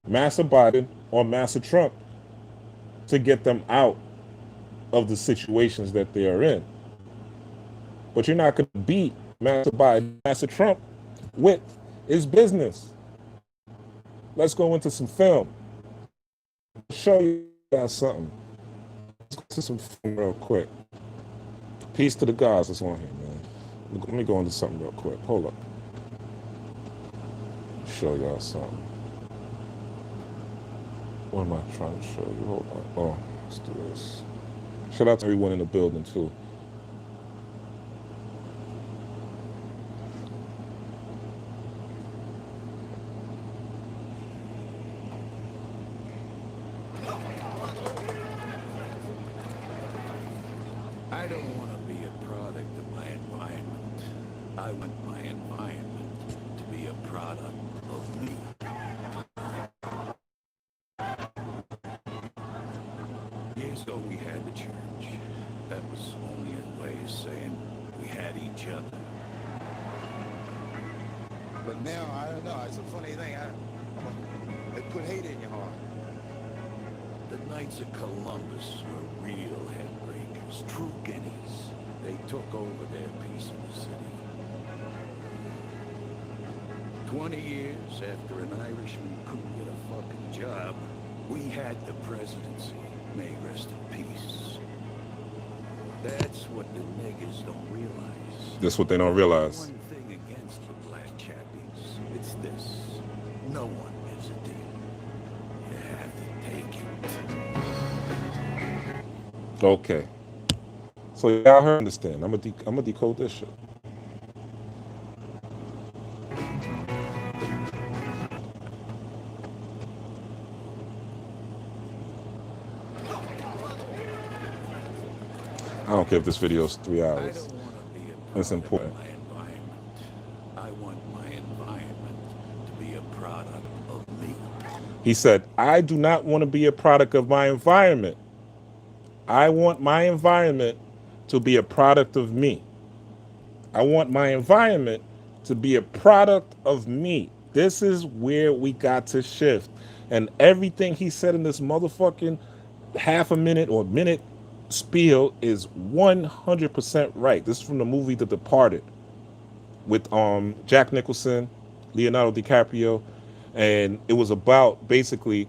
Biden or massa Trump, to get them out of the situations that they are in. But you're not going to beat massa Biden, massa Trump with his business. Let's go into some film. I'll show you guys something. Let's go to some film real quick. Peace to the gods that's on here, man. Let me go into something real quick. Hold up. Show y'all something. What am I trying to show you? Hold on. Oh, let's do this. Shout out to everyone in the building, too. I don't want to be a product of my environment. I want my environment to be a product of me. Years ago we had the church. That was only a way of saying we had each other. But now, I don't know, it's a funny thing. They put hate in your heart. The Knights of Columbus were real headbreakers, true guineas. They took over their piece of the city. 20 years after an Irishman couldn't get a fucking job, we had the presidency. May rest in peace. That's what the niggas don't realize. That's what they don't realize. One thing against the black chappies, it's this. No one gives a deal. You have to take it. Okay. So y'all understand. I'm gonna decode this shit. I don't care if this video is 3 hours. It's important. I want my environment to be a product of me. He said, I do not want to be a product of my environment. I want my environment to be a product of me. I want my environment to be a product of me. This is where we got to shift. And everything he said in this motherfucking half a minute or minute spiel is 100% right. This is from the movie The Departed with Jack Nicholson, Leonardo DiCaprio, and it was about basically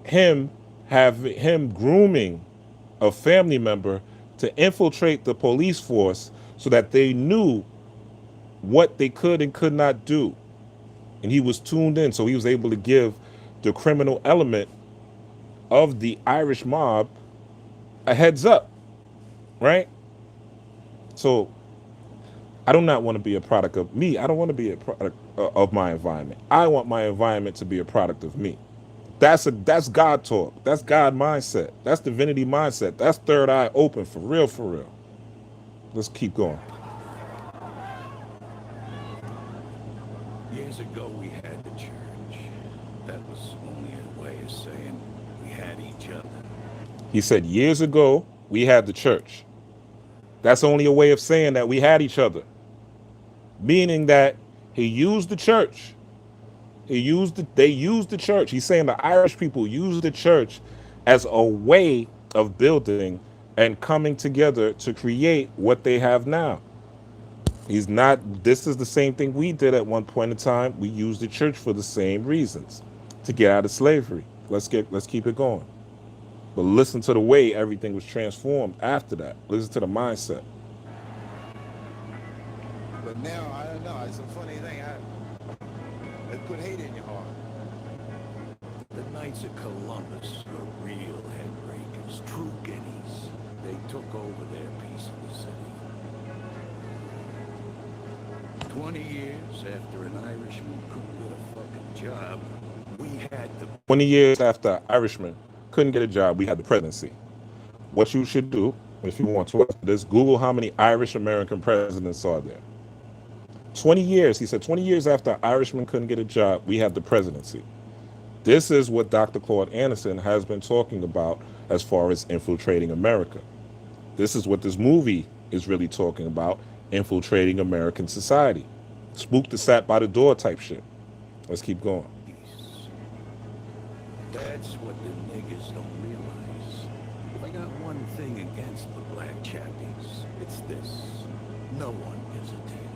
him grooming a family member to infiltrate the police force so that they knew what they could and could not do. And he was tuned in, so he was able to give the criminal element of the Irish mob a heads up, right? So I do not want to be a product of me. I don't want to be a product of my environment. I want my environment to be a product of me. That's God talk. That's God mindset. That's divinity mindset. That's third eye open for real, for real. Let's keep going. Years ago we had the church. That was only a way of saying we had each other. He said, years ago, we had the church. That's only a way of saying that we had each other. Meaning that he used the church They used the church. He's saying the Irish people used the church as a way of building and coming together to create what they have now. He's not, this is the same thing we did at one point in time. We used the church for the same reasons, to get out of slavery. Let's keep it going. But listen to the way everything was transformed after that. Listen to the mindset. But now, I don't know. It's a funny thing. They put hate in your heart. The Knights of Columbus are real headbreakers, true guineas. They took over their piece of the city. 20 years after an Irishman couldn't get a fucking job, we had the 20 years after an Irishman couldn't get a job, we had the presidency. What you should do, if you want to, is Google how many Irish American presidents are there. 20 years, he said, 20 years after an Irishman couldn't get a job, we have the presidency. This is what Dr. Claude Anderson has been talking about as far as infiltrating America. This is what this movie is really talking about, infiltrating American society. Spook the sat by the door type shit. Let's keep going. peace. That's what the niggas don't realize. If I got one thing against the black chappies, it's this. No one gives a damn.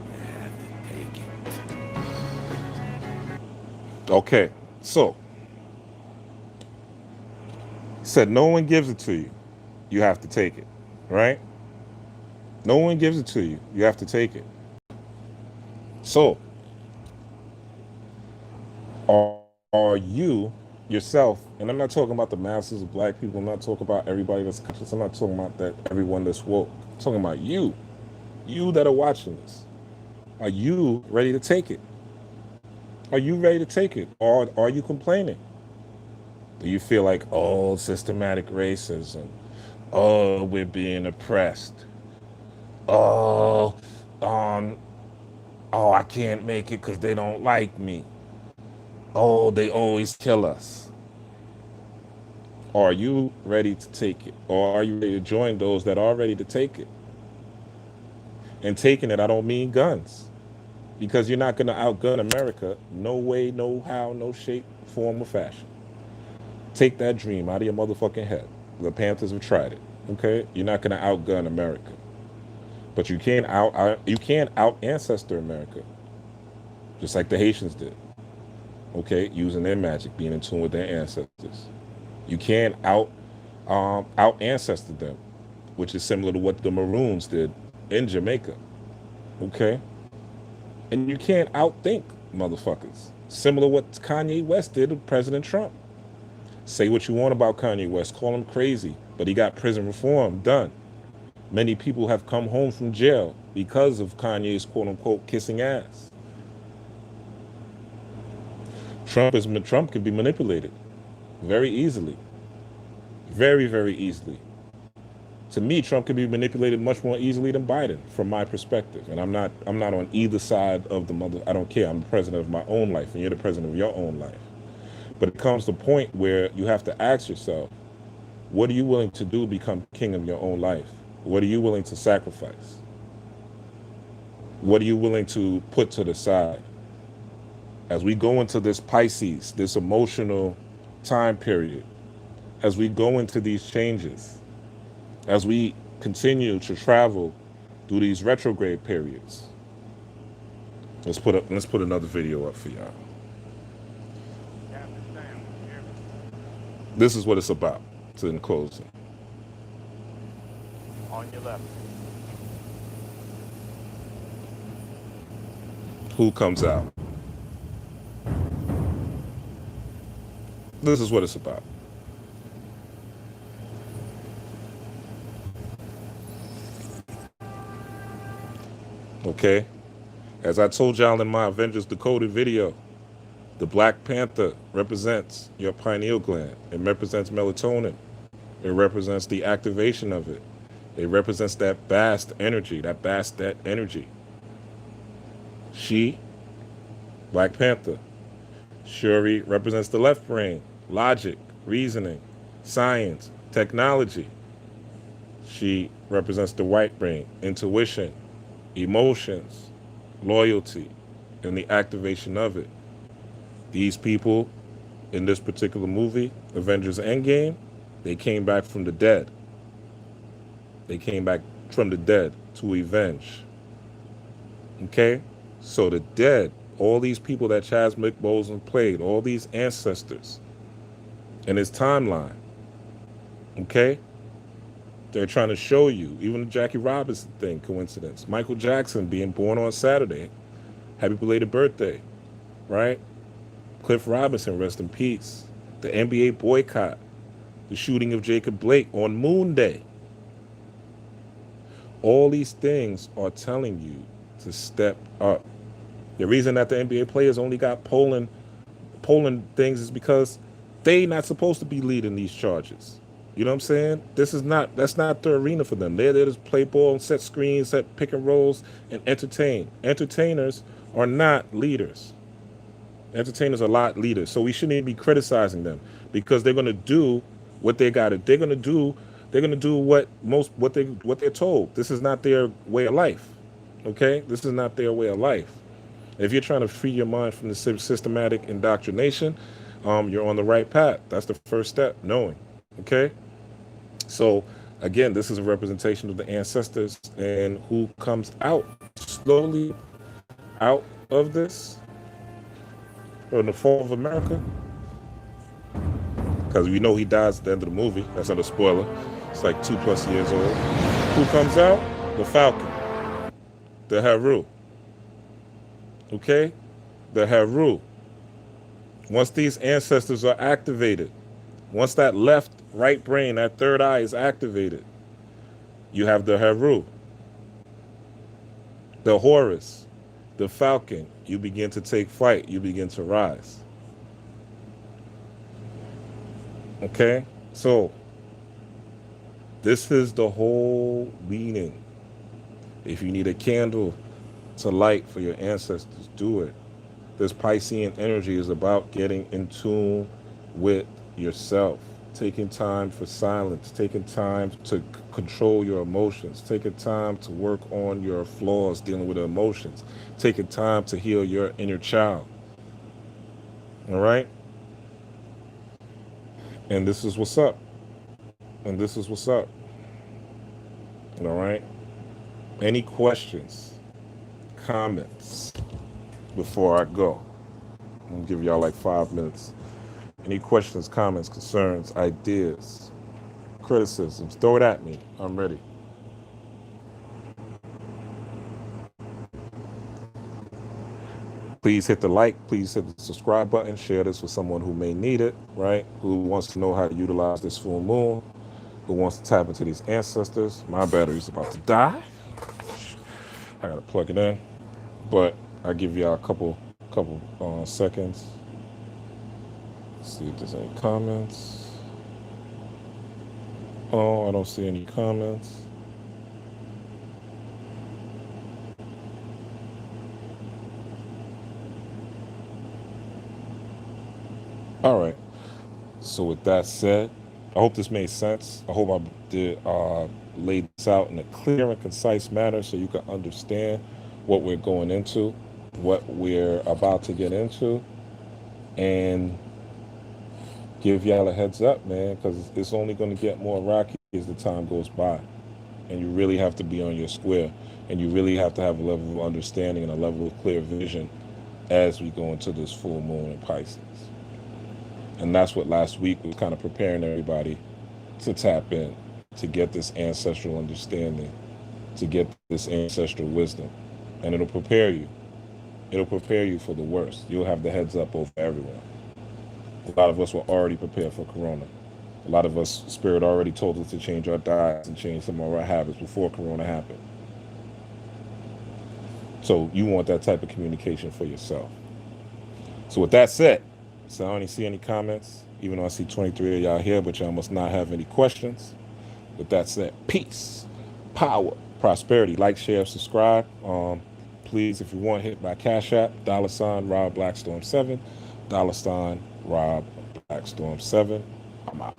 You have to take it. Okay, so he said no one gives it to you. You have to take it, right? No one gives it to you. You have to take it. So, are you yourself, and I'm not talking about the masses of black people, I'm not talking about everybody that's conscious, I'm not talking about that everyone that's woke. I'm talking about you that are watching this. Are you ready to take it? Are you ready to take it? Or are you complaining? Do you feel like, oh, systematic racism? Oh, we're being oppressed. Oh, I can't make it because they don't like me. Oh, they always kill us. Are you ready to take it? Or are you ready to join those that are ready to take it? And taking it, I don't mean guns. Because you're not going to outgun America. No way, no how, no shape, form, or fashion. Take that dream out of your motherfucking head. The Panthers have tried it. Okay? You're not going to outgun America. But you can out ancestor America. Just like the Haitians did. Okay? Using their magic, being in tune with their ancestors. You can out ancestor them, which is similar to what the Maroons did in Jamaica. Okay? And you can't outthink motherfuckers. Similar to what Kanye West did with President Trump. Say what you want about Kanye West, call him crazy, but he got prison reform done. Many people have come home from jail because of Kanye's quote-unquote kissing ass. Trump can be manipulated very easily. Very, very easily. To me, Trump can be manipulated much more easily than Biden, from my perspective. And I'm not on either side of the mother. I don't care. I'm the president of my own life, and you're the president of your own life. But it comes to a point where you have to ask yourself, what are you willing to do to become king of your own life? What are you willing to sacrifice? What are you willing to put to the side? As we go into this Pisces, this emotional time period, as we go into these changes, as we continue to travel through these retrograde periods. Let's put another video up for y'all. This is what it's about, in closing. On your left. Who comes out? This is what it's about. Okay? As I told y'all in my Avengers Decoded video, the Black Panther represents your pineal gland. It represents melatonin. It represents the activation of it. It represents that vast energy, that energy. She, Black Panther. Shuri represents the left brain, logic, reasoning, science, technology. She represents the white brain, intuition, emotions, loyalty, and the activation of it. These people in this particular movie, Avengers Endgame, they came back from the dead. They came back from the dead to avenge. Okay? So the dead, all these people that Chadwick Boseman played, all these ancestors in his timeline, okay? They're trying to show you, even the Jackie Robinson thing, coincidence. Michael Jackson being born on Saturday, happy belated birthday, right? Cliff Robinson, rest in peace. The NBA boycott, the shooting of Jacob Blake on Moon Day. All these things are telling you to step up. The reason that the NBA players only got polling things is because they not supposed to be leading these charges. You know what I'm saying? That's not the arena for them. They're there to play ball and set screens, set pick and rolls, and entertain. Entertainers are not leaders. Entertainers are not leaders. So we shouldn't even be criticizing them because they're gonna do what they gotta. They're gonna do what they're told. This is not their way of life. Okay? This is not their way of life. If you're trying to free your mind from the systematic indoctrination, you're on the right path. That's the first step, knowing. Okay? So, again, this is a representation of the ancestors and who comes out slowly out of this, or in the fall of America. Because we know he dies at the end of the movie. That's not a spoiler. It's like 2+ years old. Who comes out? The Falcon. The Haru. Okay? The Haru. Once these ancestors are activated, once that left, right brain, that third eye is activated, you have the Haru, the Horus, the Falcon. You begin to take flight. You begin to rise. Okay? So, this is the whole meaning. If you need a candle to light for your ancestors, do it. This Piscean energy is about getting in tune with yourself, taking time for silence, taking time to control your emotions, taking time to work on your flaws, dealing with the emotions, taking time to heal your inner child. All right? And this is what's up. And this is what's up. All right? Any questions, comments before I go? I'm going to give y'all like 5 minutes. Any questions, comments, concerns, ideas, criticisms, throw it at me. I'm ready. Please hit the like. Please hit the subscribe button. Share this with someone who may need it, right? Who wants to know how to utilize this full moon, who wants to tap into these ancestors. My battery's about to die. I got to plug it in. But I'll give y'all a couple seconds. See if there's any comments. Oh, I don't see any comments. All right. So with that said, I hope this made sense. I hope I did lay this out in a clear and concise manner so you can understand what we're going into, what we're about to get into, and give y'all a heads up, man, because it's only going to get more rocky as the time goes by. And you really have to be on your square, and you really have to have a level of understanding and a level of clear vision as we go into this full moon in Pisces. And that's what last week was kind of preparing everybody to tap in, to get this ancestral understanding, to get this ancestral wisdom. And it'll prepare you. It'll prepare you for the worst. You'll have the heads up over everyone. A lot of us were already prepared for Corona. A lot of us, Spirit already told us to change our diets and change some of our habits before Corona happened. So you want that type of communication for yourself. So with that said, so I don't see any comments, even though I see 23 of y'all here, but y'all must not have any questions. With that said, peace, power, prosperity. Like, share, subscribe. Please, if you want, hit by Cash App, $ Rob Blackstorm 7, $ Rob Blackstorm 7. I'm out.